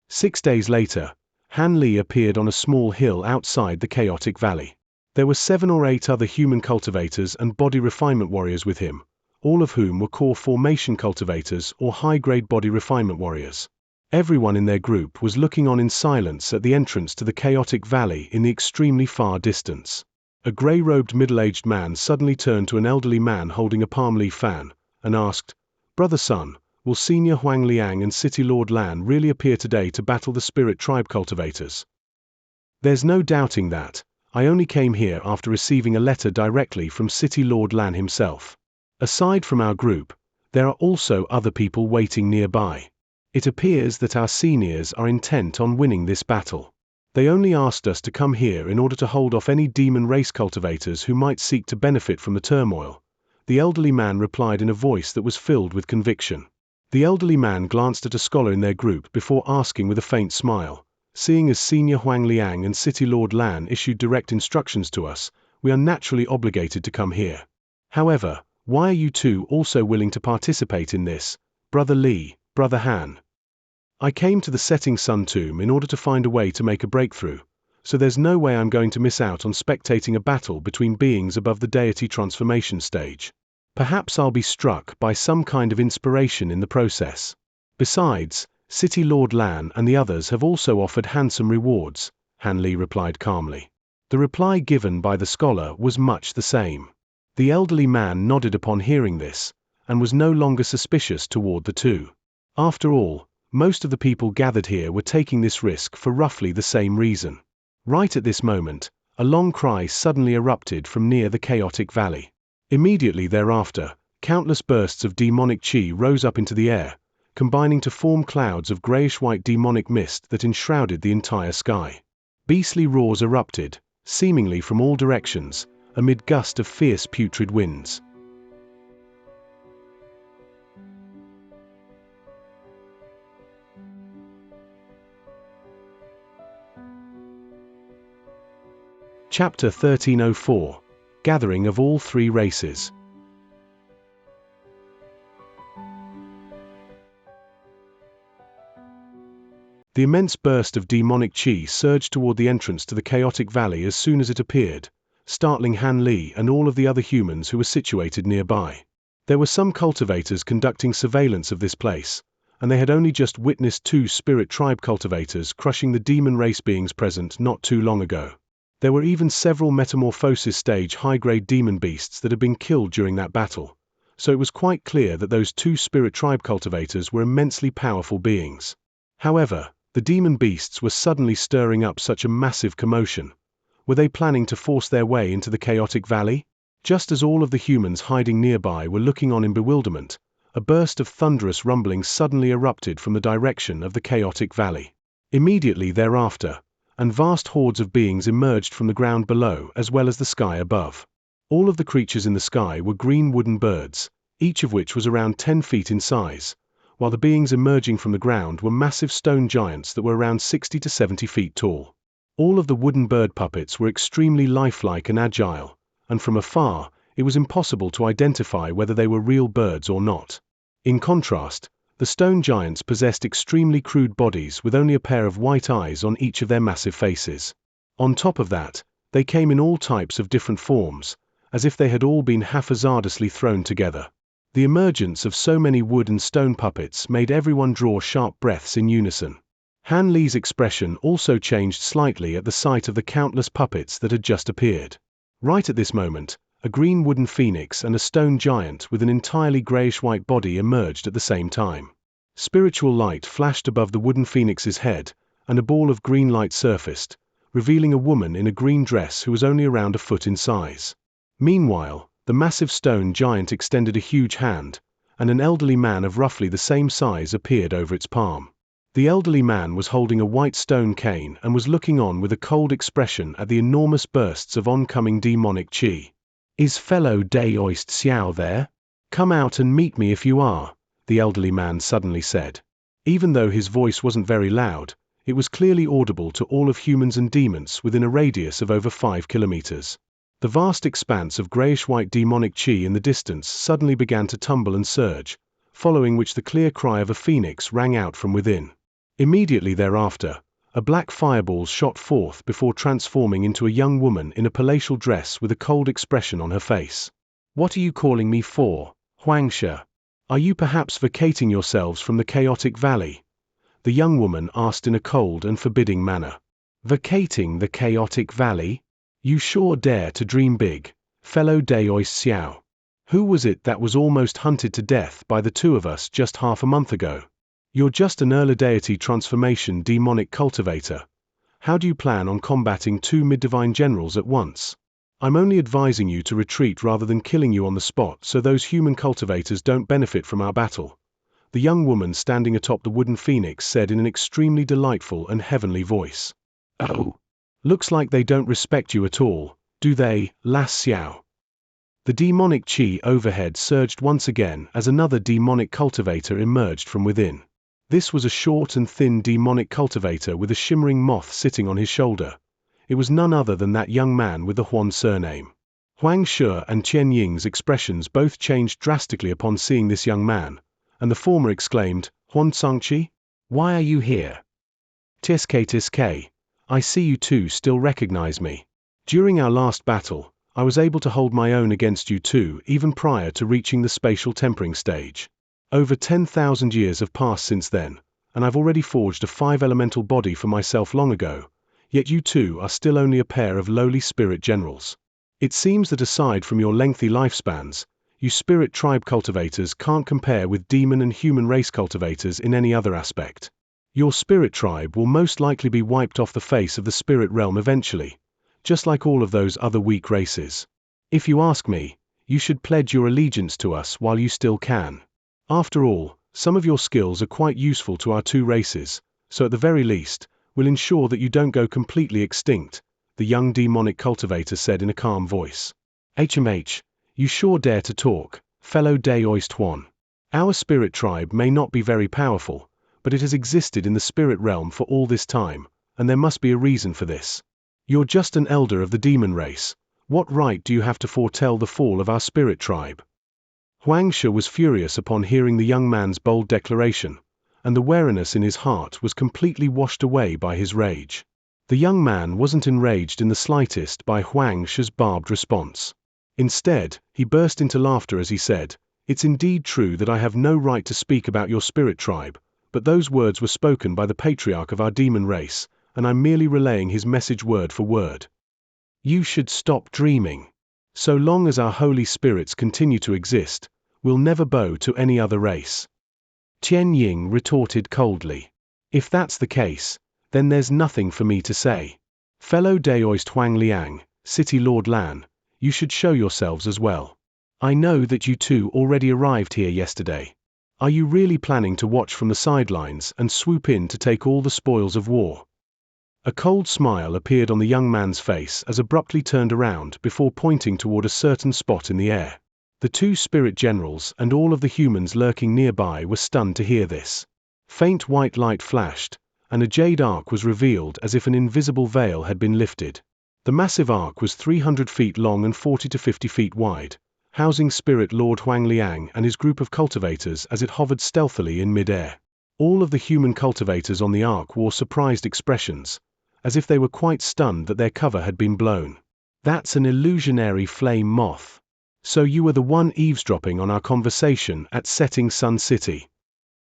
6 days later, Han Li appeared on a small hill outside the chaotic valley. There were 7 or 8 other human cultivators and body refinement warriors with him, all of whom were core formation cultivators or high-grade body refinement warriors. Everyone in their group was looking on in silence at the entrance to the chaotic valley in the extremely far distance. A grey-robed middle-aged man suddenly turned to an elderly man holding a palm leaf fan, and asked, "Brother Sun, will Senior Huang Liang and City Lord Lan really appear today to battle the spirit tribe cultivators?" "There's no doubting that. I only came here after receiving a letter directly from City Lord Lan himself. Aside from our group, there are also other people waiting nearby. It appears that our seniors are intent on winning this battle. They only asked us to come here in order to hold off any demon race cultivators who might seek to benefit from the turmoil," the elderly man replied in a voice that was filled with conviction. The elderly man glanced at a scholar in their group before asking with a faint smile, "Seeing as Senior Huang Liang and City Lord Lan issued direct instructions to us, we are naturally obligated to come here. However, why are you two also willing to participate in this, Brother Li, Brother Han?" "I came to the Setting Sun Tomb in order to find a way to make a breakthrough, so there's no way I'm going to miss out on spectating a battle between beings above the deity transformation stage. Perhaps I'll be struck by some kind of inspiration in the process. Besides, City Lord Lan and the others have also offered handsome rewards," Han Li replied calmly. The reply given by the scholar was much the same. The elderly man nodded upon hearing this, and was no longer suspicious toward the two. After all, most of the people gathered here were taking this risk for roughly the same reason. Right at this moment, a long cry suddenly erupted from near the chaotic valley. Immediately thereafter, countless bursts of demonic chi rose up into the air, combining to form clouds of grayish-white demonic mist that enshrouded the entire sky. Beastly roars erupted, seemingly from all directions, amid gusts of fierce putrid winds. Chapter 1304. Gathering of all three races. The immense burst of demonic chi surged toward the entrance to the chaotic valley as soon as it appeared, startling Han Li and all of the other humans who were situated nearby. There were some cultivators conducting surveillance of this place, and they had only just witnessed 2 spirit tribe cultivators crushing the demon race beings present not too long ago. There were even several metamorphosis stage high-grade demon beasts that had been killed during that battle, so it was quite clear that those 2 spirit tribe cultivators were immensely powerful beings. However, the demon beasts were suddenly stirring up such a massive commotion. Were they planning to force their way into the chaotic valley? Just as all of the humans hiding nearby were looking on in bewilderment, a burst of thunderous rumbling suddenly erupted from the direction of the chaotic valley. Immediately thereafter, and vast hordes of beings emerged from the ground below as well as the sky above. All of the creatures in the sky were green wooden birds, each of which was around 10 feet in size, while the beings emerging from the ground were massive stone giants that were around 60 to 70 feet tall. All of the wooden bird puppets were extremely lifelike and agile, and from afar, it was impossible to identify whether they were real birds or not. In contrast, the stone giants possessed extremely crude bodies with only a pair of white eyes on each of their massive faces. On top of that, they came in all types of different forms, as if they had all been haphazardly thrown together. The emergence of so many wood and stone puppets made everyone draw sharp breaths in unison. Han Li's expression also changed slightly at the sight of the countless puppets that had just appeared. Right at this moment, a green wooden phoenix and a stone giant with an entirely grayish-white body emerged at the same time. Spiritual light flashed above the wooden phoenix's head, and a ball of green light surfaced, revealing a woman in a green dress who was only around a foot in size. Meanwhile, the massive stone giant extended a huge hand, and an elderly man of roughly the same size appeared over its palm. The elderly man was holding a white stone cane and was looking on with a cold expression at the enormous bursts of oncoming demonic chi. "Is fellow Daoist Xiao there? Come out and meet me if you are," the elderly man suddenly said. Even though his voice wasn't very loud, it was clearly audible to all of humans and demons within a radius of over 5 kilometers. The vast expanse of grayish-white demonic chi in the distance suddenly began to tumble and surge, following which the clear cry of a phoenix rang out from within. Immediately thereafter, a black fireball shot forth before transforming into a young woman in a palatial dress with a cold expression on her face. "What are you calling me for, Xianxia? Are you perhaps vacating yourselves from the chaotic valley?" the young woman asked in a cold and forbidding manner. Vacating the chaotic valley? You sure dare to dream big, fellow Daoist Xiao. Who was it that was almost hunted to death by the two of us just half a month ago? You're just an early deity transformation demonic cultivator. How do you plan on combating two mid-divine generals at once? I'm only advising you to retreat rather than killing you on the spot so those human cultivators don't benefit from our battle. The young woman standing atop the wooden phoenix said in an extremely delightful and heavenly voice. Oh, looks like they don't respect you at all, do they, Lass Xiao? The demonic chi overhead surged once again as another demonic cultivator emerged from within. This was a short and thin demonic cultivator with a shimmering moth sitting on his shoulder. It was none other than that young man with the Huan surname. Huang Shi and Qian Ying's expressions both changed drastically upon seeing this young man, and the former exclaimed, Huan Xianxia? Why are you here? Tiske, I see you two still recognize me. During our last battle, I was able to hold my own against you two even prior to reaching the spatial tempering stage. Over 10,000 years have passed since then, and I've already forged a 5-elemental body for myself long ago, yet you two are still only a pair of lowly spirit generals. It seems that aside from your lengthy lifespans, you spirit tribe cultivators can't compare with demon and human race cultivators in any other aspect. Your spirit tribe will most likely be wiped off the face of the spirit realm eventually, just like all of those other weak races. If you ask me, you should pledge your allegiance to us while you still can. After all, some of your skills are quite useful to our two races, so at the very least, we'll ensure that you don't go completely extinct, the young demonic cultivator said in a calm voice. HMH, you sure dare to talk, fellow Daoist Huan. Our spirit tribe may not be very powerful, but it has existed in the spirit realm for all this time, and there must be a reason for this. You're just an elder of the demon race. What right do you have to foretell the fall of our spirit tribe? Huang Shi was furious upon hearing the young man's bold declaration, and the wariness in his heart was completely washed away by his rage. The young man wasn't enraged in the slightest by Huang Shi's barbed response. Instead, he burst into laughter as he said, It's indeed true that I have no right to speak about your spirit tribe, but those words were spoken by the patriarch of our demon race, and I'm merely relaying his message word for word. You should stop dreaming. So long as our holy spirits continue to exist, we'll never bow to any other race. Qian Ying retorted coldly. If that's the case, then there's nothing for me to say. Fellow Daoist Huang Liang, City Lord Lan, you should show yourselves as well. I know that you two already arrived here yesterday. Are you really planning to watch from the sidelines and swoop in to take all the spoils of war? A cold smile appeared on the young man's face as abruptly turned around before pointing toward a certain spot in the air. The two spirit generals and all of the humans lurking nearby were stunned to hear this. Faint white light flashed, and a jade arc was revealed as if an invisible veil had been lifted. The massive arc was 300 feet long and 40 to 50 feet wide, housing Spirit Lord Huang Liang and his group of cultivators as it hovered stealthily in mid-air. All of the human cultivators on the arc wore surprised expressions, as if they were quite stunned that their cover had been blown. That's an illusionary flame moth. So you were the one eavesdropping on our conversation at Setting Sun City.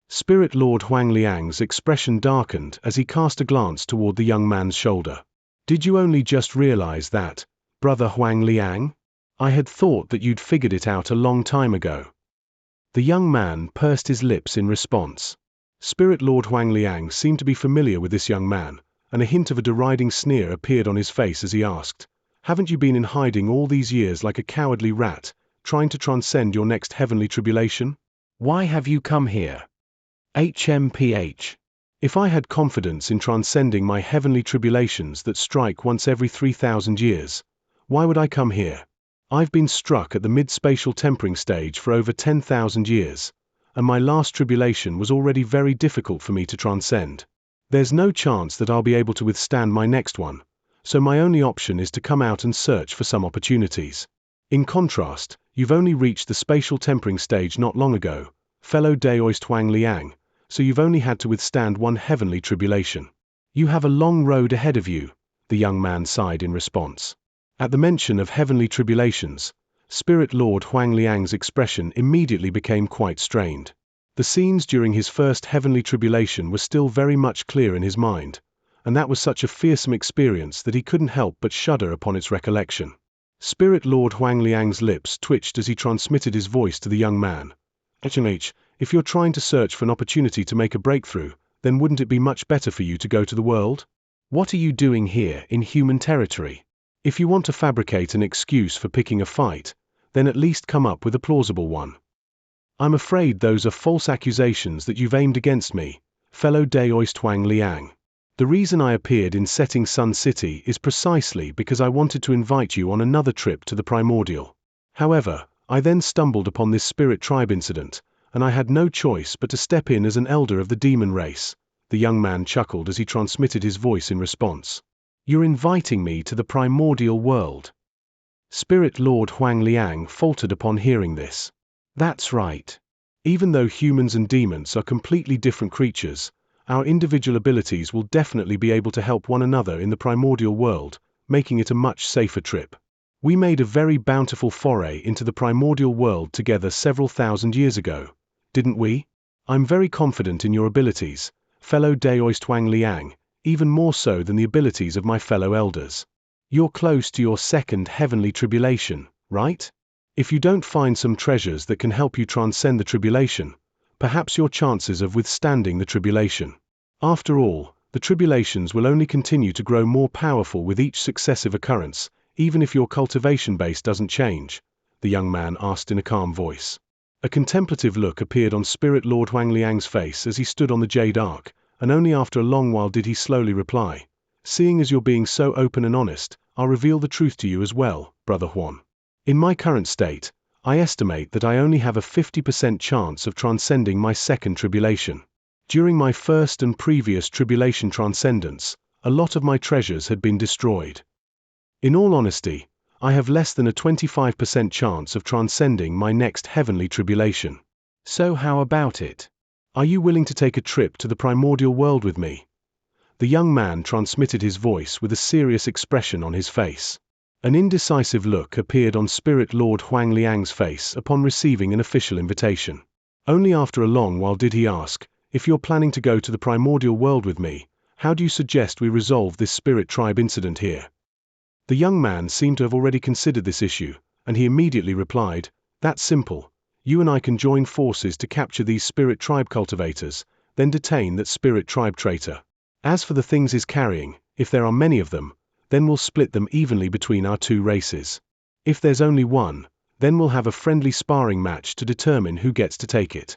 Spirit Lord Huang Liang's expression darkened as he cast a glance toward the young man's shoulder. Did you only just realize that, brother Huang Liang? I had thought that you'd figured it out a long time ago. The young man pursed his lips in response. Spirit Lord Huang Liang seemed to be familiar with this young man, and a hint of a deriding sneer appeared on his face as he asked, Haven't you been in hiding all these years like a cowardly rat, trying to transcend your next heavenly tribulation? Why have you come here? HMPH. If I had confidence in transcending my heavenly tribulations that strike once every 3,000 years, why would I come here? I've been struck at the mid-spatial tempering stage for over 10,000 years, and my last tribulation was already very difficult for me to transcend. There's no chance that I'll be able to withstand my next one, so my only option is to come out and search for some opportunities. In contrast, you've only reached the spatial tempering stage not long ago, fellow Daoist Huang Liang, so you've only had to withstand one heavenly tribulation. You have a long road ahead of you, the young man sighed in response. At the mention of heavenly tribulations, Spirit Lord Huang Liang's expression immediately became quite strained. The scenes during his first heavenly tribulation were still very much clear in his mind, and that was such a fearsome experience that he couldn't help but shudder upon its recollection. Spirit Lord Huangliang's lips twitched as he transmitted his voice to the young man. "HMH, if you're trying to search for an opportunity to make a breakthrough, then wouldn't it be much better for you to go to the world? What are you doing here in human territory? If you want to fabricate an excuse for picking a fight, then at least come up with a plausible one. I'm afraid those are false accusations that you've aimed against me, fellow Daoist Huangliang. The reason I appeared in Setting Sun City is precisely because I wanted to invite you on another trip to the primordial. However, I then stumbled upon this spirit tribe incident, and I had no choice but to step in as an elder of the demon race." The young man chuckled as he transmitted his voice in response. "You're inviting me to the primordial world?" Spirit Lord Huangliang faltered upon hearing this. "That's right. Even though humans and demons are completely different creatures, our individual abilities will definitely be able to help one another in the primordial world, making it a much safer trip. We made a very bountiful foray into the primordial world together several thousand years ago, didn't we? I'm very confident in your abilities, fellow Daoist Huangliang, even more so than the abilities of my fellow elders. You're close to your second heavenly tribulation, right? If you don't find some treasures that can help you transcend the tribulation, perhaps your chances of withstanding the tribulation. After all, the tribulations will only continue to grow more powerful with each successive occurrence, even if your cultivation base doesn't change," the young man asked in a calm voice. A contemplative look appeared on Spirit Lord Huangliang's face as he stood on the Jade Arc, and only after a long while did he slowly reply, "Seeing as you're being so open and honest, I'll reveal the truth to you as well, Brother Huan. In my current state, I estimate that I only have a 50% chance of transcending my second tribulation. During my first and previous tribulation transcendence, a lot of my treasures had been destroyed. In all honesty, I have less than a 25% chance of transcending my next heavenly tribulation. So how about it? Are you willing to take a trip to the primordial world with me?" The young man transmitted his voice with a serious expression on his face. An indecisive look appeared on Spirit Lord Huangliang's face upon receiving an official invitation. Only after a long while did he ask, "If you're planning to go to the primordial world with me, how do you suggest we resolve this spirit tribe incident here?" The young man seemed to have already considered this issue, and he immediately replied, "That's simple. You and I can join forces to capture these spirit tribe cultivators, then detain that spirit tribe traitor. As for the things he's carrying, if there are many of them, then we'll split them evenly between our two races. If there's only one, then we'll have a friendly sparring match to determine who gets to take it.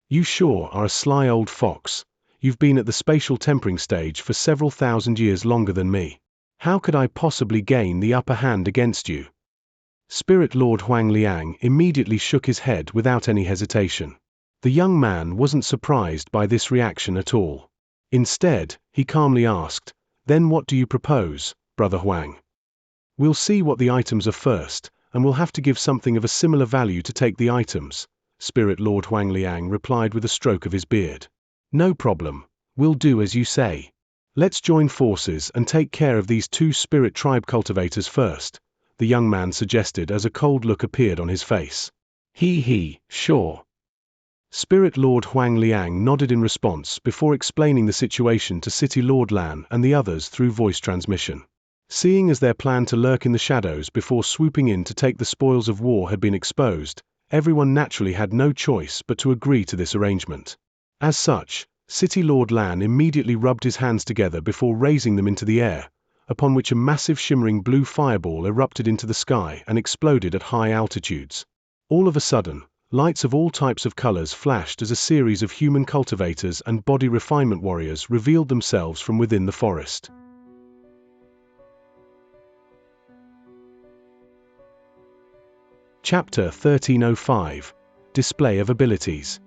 You sure are a sly old fox. You've been at the spatial tempering stage for several thousand years longer than me. How could I possibly gain the upper hand against you?" Spirit Lord Huangliang immediately shook his head without any hesitation. The young man wasn't surprised by this reaction at all. Instead, he calmly asked, "Then what do you propose, Brother Huang?" "We'll see what the items are first, and we'll have to give something of a similar value to take the items," Spirit Lord Huangliang replied with a stroke of his beard. "No problem. We'll do as you say. Let's join forces and take care of these two spirit tribe cultivators first," the young man suggested as a cold look appeared on his face. Sure." Spirit Lord Huangliang nodded in response before explaining the situation to City Lord Lan and the others through voice transmission. Seeing as their plan to lurk in the shadows before swooping in to take the spoils of war had been exposed, everyone naturally had no choice but to agree to this arrangement. As such, City Lord Lan immediately rubbed his hands together before raising them into the air, upon which a massive shimmering blue fireball erupted into the sky and exploded at high altitudes. All of a sudden, lights of all types of colors flashed as a series of human cultivators and body refinement warriors revealed themselves from within the forest. Chapter 1305 – Display of Abilities.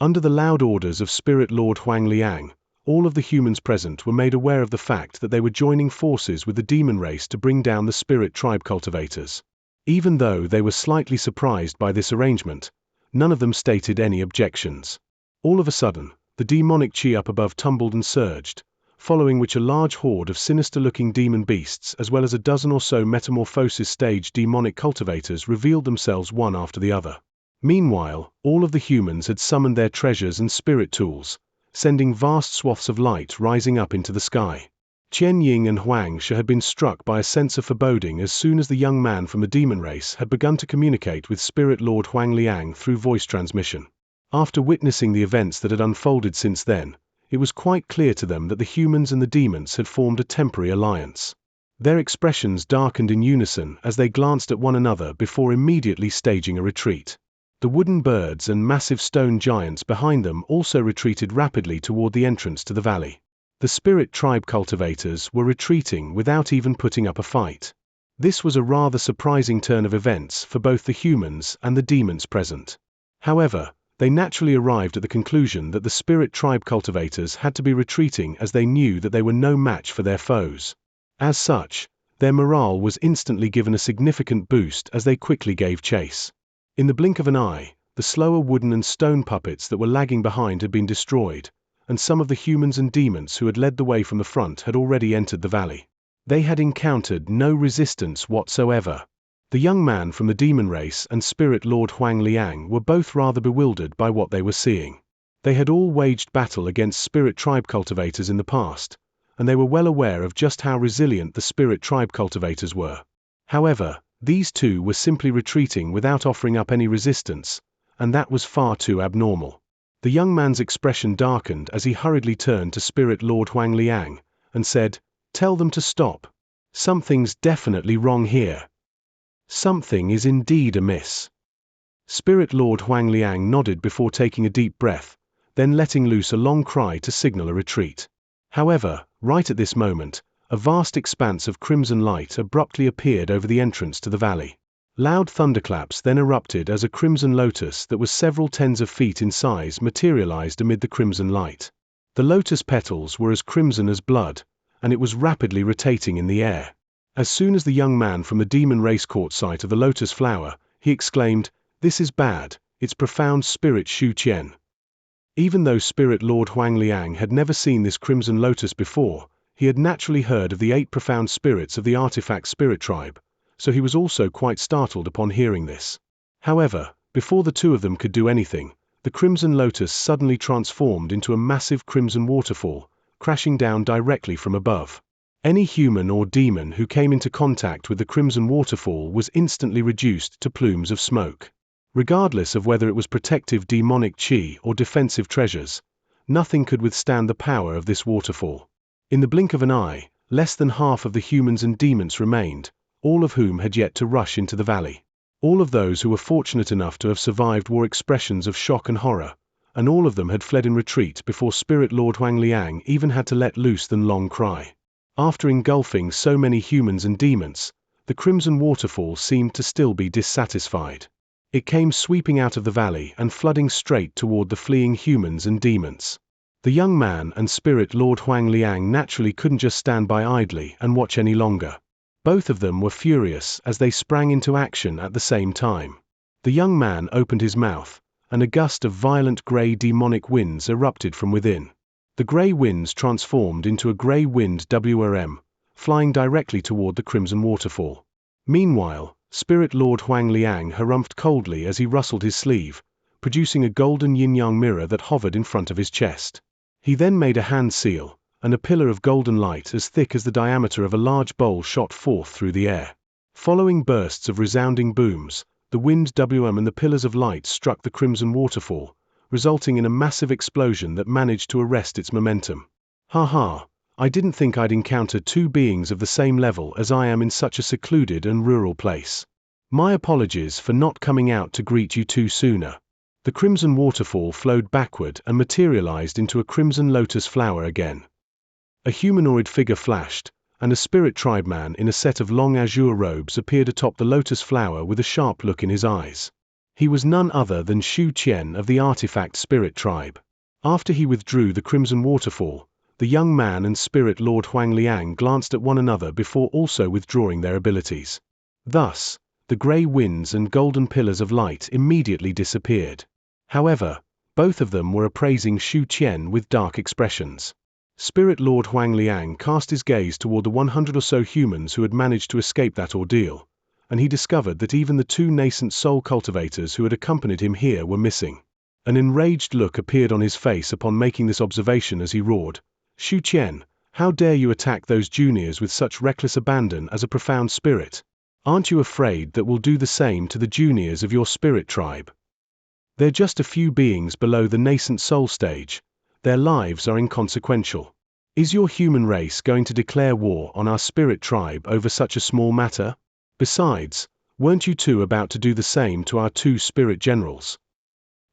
Under the loud orders of Spirit Lord Huangliang, all of the humans present were made aware of the fact that they were joining forces with the demon race to bring down the spirit tribe cultivators. Even though they were slightly surprised by this arrangement, none of them stated any objections. All of a sudden, the demonic chi up above tumbled and surged, following which a large horde of sinister-looking demon beasts as well as a dozen or so metamorphosis-stage demonic cultivators revealed themselves one after the other. Meanwhile, all of the humans had summoned their treasures and spirit tools, sending vast swaths of light rising up into the sky. Qian Ying and Xianxia had been struck by a sense of foreboding as soon as the young man from the demon race had begun to communicate with Spirit Lord Huangliang through voice transmission. After witnessing the events that had unfolded since then, it was quite clear to them that the humans and the demons had formed a temporary alliance. Their expressions darkened in unison as they glanced at one another before immediately staging a retreat. The wooden birds and massive stone giants behind them also retreated rapidly toward the entrance to the valley. The spirit tribe cultivators were retreating without even putting up a fight. This was a rather surprising turn of events for both the humans and the demons present. However, they naturally arrived at the conclusion that the spirit tribe cultivators had to be retreating as they knew that they were no match for their foes. As such, their morale was instantly given a significant boost as they quickly gave chase. In the blink of an eye, the slower wooden and stone puppets that were lagging behind had been destroyed, and some of the humans and demons who had led the way from the front had already entered the valley. They had encountered no resistance whatsoever. The young man from the demon race and Spirit Lord Huangliang were both rather bewildered by what they were seeing. They had all waged battle against spirit tribe cultivators in the past, and they were well aware of just how resilient the spirit tribe cultivators were. However, these two were simply retreating without offering up any resistance, and that was far too abnormal. The young man's expression darkened as he hurriedly turned to Spirit Lord Huangliang and said, "Tell them to stop. Something's definitely wrong here. Something is indeed amiss." Spirit Lord Huangliang nodded before taking a deep breath, then letting loose a long cry to signal a retreat. However, right at this moment, a vast expanse of crimson light abruptly appeared over the entrance to the valley. Loud thunderclaps then erupted as a crimson lotus that was several tens of feet in size materialized amid the crimson light. The lotus petals were as crimson as blood, and it was rapidly rotating in the air. As soon as the young man from the demon race caught sight of the lotus flower, he exclaimed, "This is bad, it's profound spirit Shu Qian." Even though Spirit Lord Huangliang had never seen this crimson lotus before, he had naturally heard of the 8 profound spirits of the artifact spirit tribe, so he was also quite startled upon hearing this. However, before the two of them could do anything, the crimson lotus suddenly transformed into a massive crimson waterfall, crashing down directly from above. Any human or demon who came into contact with the crimson waterfall was instantly reduced to plumes of smoke. Regardless of whether it was protective demonic chi or defensive treasures, nothing could withstand the power of this waterfall. In the blink of an eye, less than half of the humans and demons remained, all of whom had yet to rush into the valley. All of those who were fortunate enough to have survived wore expressions of shock and horror, and all of them had fled in retreat before Spirit Lord Huangliang even had to let loose the long cry. After engulfing so many humans and demons, the crimson waterfall seemed to still be dissatisfied. It came sweeping out of the valley and flooding straight toward the fleeing humans and demons. The young man and Spirit Lord Huangliang naturally couldn't just stand by idly and watch any longer. Both of them were furious as they sprang into action at the same time. The young man opened his mouth, and a gust of violent grey demonic winds erupted from within. The grey winds transformed into a grey wind WRM, flying directly toward the crimson waterfall. Meanwhile, Spirit Lord Huangliang harumphed coldly as he rustled his sleeve, producing a golden yin-yang mirror that hovered in front of his chest. He then made a hand seal, and a pillar of golden light as thick as the diameter of a large bowl shot forth through the air. Following bursts of resounding booms, the wind WM and the pillars of light struck the crimson waterfall, resulting in a massive explosion that managed to arrest its momentum. "Ha, I didn't think I'd encounter two beings of the same level as I am in such a secluded and rural place. My apologies for not coming out to greet you two sooner." The crimson waterfall flowed backward and materialized into a crimson lotus flower again. A humanoid figure flashed, and a spirit tribe man in a set of long azure robes appeared atop the lotus flower with a sharp look in his eyes. He was none other than Shu Qian of the artifact spirit tribe. After he withdrew the crimson waterfall, the young man and Spirit Lord Huangliang glanced at one another before also withdrawing their abilities. Thus, the grey winds and golden pillars of light immediately disappeared. However, both of them were appraising Shu Qian with dark expressions. Spirit Lord Huangliang cast his gaze toward the 100 or so humans who had managed to escape that ordeal, and he discovered that even the 2 nascent soul cultivators who had accompanied him here were missing. An enraged look appeared on his face upon making this observation as he roared, "Shu Qian, how dare you attack those juniors with such reckless abandon as a profound spirit? Aren't you afraid that we'll do the same to the juniors of your spirit tribe? They're just a few beings below the nascent soul stage. Their lives are inconsequential. Is your human race going to declare war on our spirit tribe over such a small matter? Besides, weren't you 2 about to do the same to our 2 spirit generals?"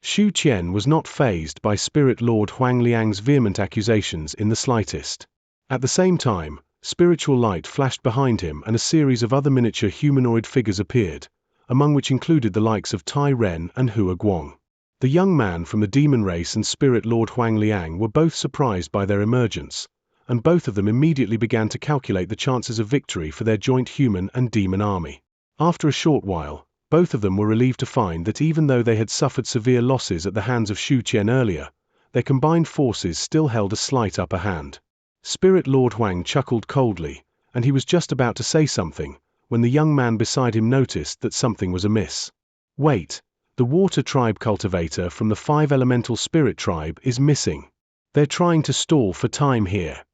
Shu Qian was not fazed by Spirit Lord Huangliang's vehement accusations in the slightest. At the same time, spiritual light flashed behind him and a series of other miniature humanoid figures appeared, among which included the likes of Tai Ren and Hua Guang. The young man from the demon race and Spirit Lord Huangliang were both surprised by their emergence, and both of them immediately began to calculate the chances of victory for their joint human and demon army. After a short while, both of them were relieved to find that even though they had suffered severe losses at the hands of Shu Qian earlier, their combined forces still held a slight upper hand. Spirit Lord Huang chuckled coldly, and he was just about to say something, when the young man beside him noticed that something was amiss. "Wait, the water tribe cultivator from the 5 elemental spirit tribe is missing. They're trying to stall for time here."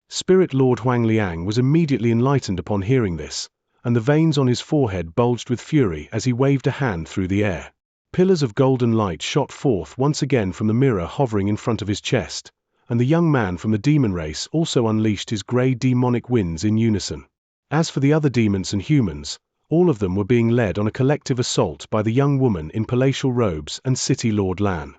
Spirit Lord Huangliang was immediately enlightened upon hearing this, and the veins on his forehead bulged with fury as he waved a hand through the air. Pillars of golden light shot forth once again from the mirror hovering in front of his chest, and the young man from the demon race also unleashed his grey demonic winds in unison. As for the other demons and humans, all of them were being led on a collective assault by the young woman in palatial robes and City Lord Lan.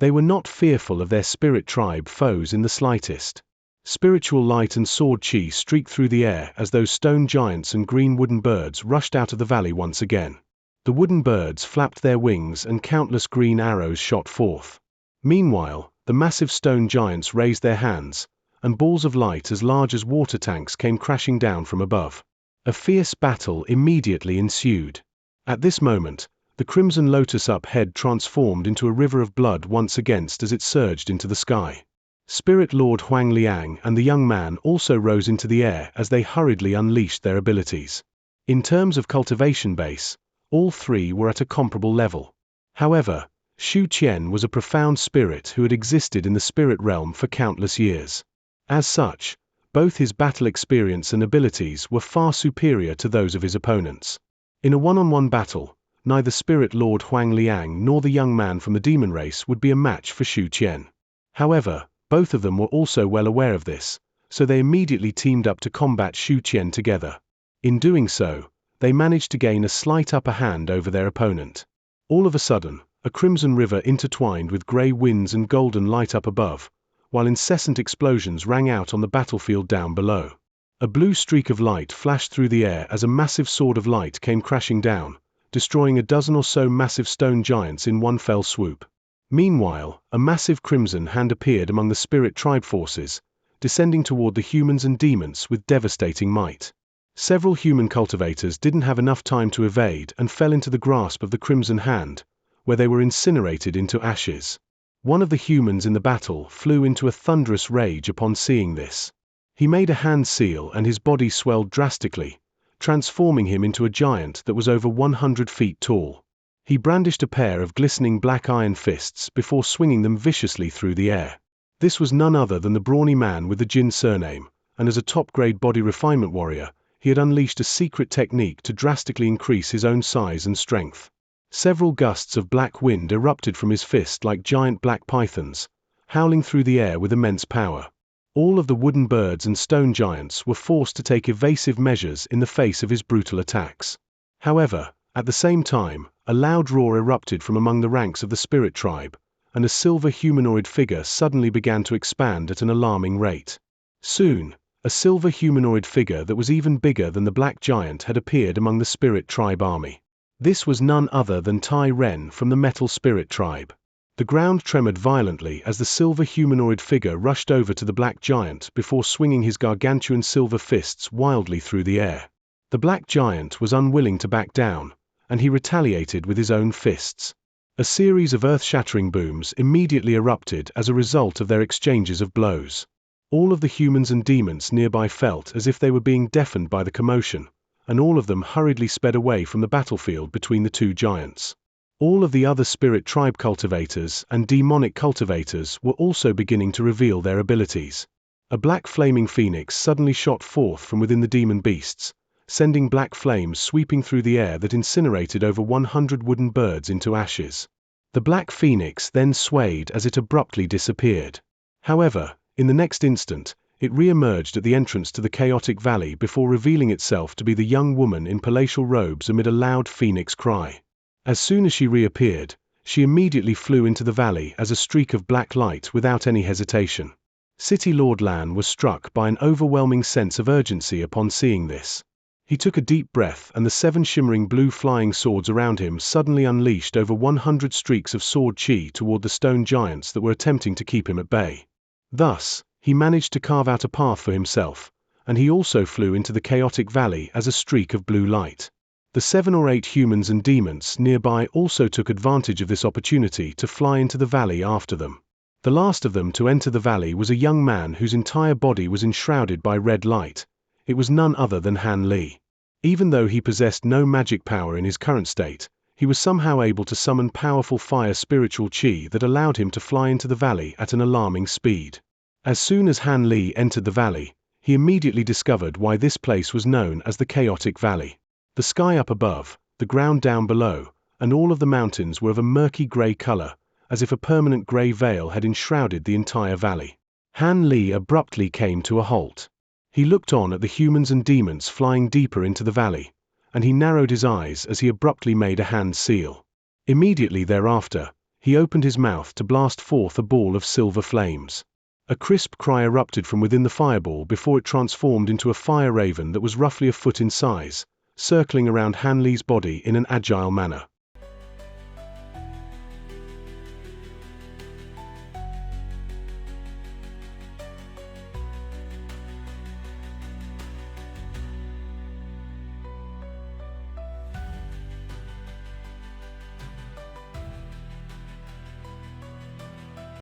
They were not fearful of their spirit tribe foes in the slightest. Spiritual light and sword chi streaked through the air as those stone giants and green wooden birds rushed out of the valley once again. The wooden birds flapped their wings and countless green arrows shot forth. Meanwhile, the massive stone giants raised their hands, and balls of light as large as water tanks came crashing down from above. A fierce battle immediately ensued. At this moment, the crimson lotus up head transformed into a river of blood once again as it surged into the sky. Spirit Lord Huangliang and the young man also rose into the air as they hurriedly unleashed their abilities. In terms of cultivation base, all 3 were at a comparable level. However, Shu Qian was a profound spirit who had existed in the spirit realm for countless years. As such, both his battle experience and abilities were far superior to those of his opponents. In a one-on-one battle, neither Spirit Lord Huangliang nor the young man from the demon race would be a match for Shu Qian. However, both of them were also well aware of this, so they immediately teamed up to combat Shu Qian together. In doing so, they managed to gain a slight upper hand over their opponent. All of a sudden, a crimson river intertwined with grey winds and golden light up above, while incessant explosions rang out on the battlefield down below. A blue streak of light flashed through the air as a massive sword of light came crashing down, destroying a dozen or so massive stone giants in one fell swoop. Meanwhile, a massive crimson hand appeared among the spirit tribe forces, descending toward the humans and demons with devastating might. Several human cultivators didn't have enough time to evade and fell into the grasp of the crimson hand, where they were incinerated into ashes. One of the humans in the battle flew into a thunderous rage upon seeing this. He made a hand seal and his body swelled drastically, transforming him into a giant that was over 100 feet tall. He brandished a pair of glistening black iron fists before swinging them viciously through the air. This was none other than the brawny man with the Jin surname, and as a top-grade body refinement warrior, he had unleashed a secret technique to drastically increase his own size and strength. Several gusts of black wind erupted from his fist like giant black pythons, howling through the air with immense power. All of the wooden birds and stone giants were forced to take evasive measures in the face of his brutal attacks. However, at the same time, a loud roar erupted from among the ranks of the spirit tribe, and a silver humanoid figure suddenly began to expand at an alarming rate. Soon, a silver humanoid figure that was even bigger than the black giant had appeared among the spirit tribe army. This was none other than Tai Ren from the metal spirit tribe. The ground tremored violently as the silver humanoid figure rushed over to the black giant before swinging his gargantuan silver fists wildly through the air. The black giant was unwilling to back down, and he retaliated with his own fists. A series of earth-shattering booms immediately erupted as a result of their exchanges of blows. All of the humans and demons nearby felt as if they were being deafened by the commotion, and all of them hurriedly sped away from the battlefield between the two giants. All of the other spirit tribe cultivators and demonic cultivators were also beginning to reveal their abilities. A black flaming phoenix suddenly shot forth from within the demon beasts, sending black flames sweeping through the air that incinerated over 100 wooden birds into ashes. The black phoenix then swayed as it abruptly disappeared. However, in the next instant, it re-emerged at the entrance to the chaotic valley before revealing itself to be the young woman in palatial robes amid a loud phoenix cry. As soon as she reappeared, she immediately flew into the valley as a streak of black light without any hesitation. City Lord Lan was struck by an overwhelming sense of urgency upon seeing this. He took a deep breath, and the 7 shimmering blue flying swords around him suddenly unleashed over 100 streaks of sword chi toward the stone giants that were attempting to keep him at bay. Thus, he managed to carve out a path for himself, and he also flew into the chaotic valley as a streak of blue light. The 7 or 8 humans and demons nearby also took advantage of this opportunity to fly into the valley after them. The last of them to enter the valley was a young man whose entire body was enshrouded by red light. It was none other than Han Li. Even though he possessed no magic power in his current state, he was somehow able to summon powerful fire spiritual chi that allowed him to fly into the valley at an alarming speed. As soon as Han Li entered the valley, he immediately discovered why this place was known as the Chaotic Valley. The sky up above, the ground down below, and all of the mountains were of a murky gray color, as if a permanent gray veil had enshrouded the entire valley. Han Li abruptly came to a halt. He looked on at the humans and demons flying deeper into the valley, and he narrowed his eyes as he abruptly made a hand seal. Immediately thereafter, he opened his mouth to blast forth a ball of silver flames. A crisp cry erupted from within the fireball before it transformed into a fire raven that was roughly a foot in size, circling around Han Li's body in an agile manner.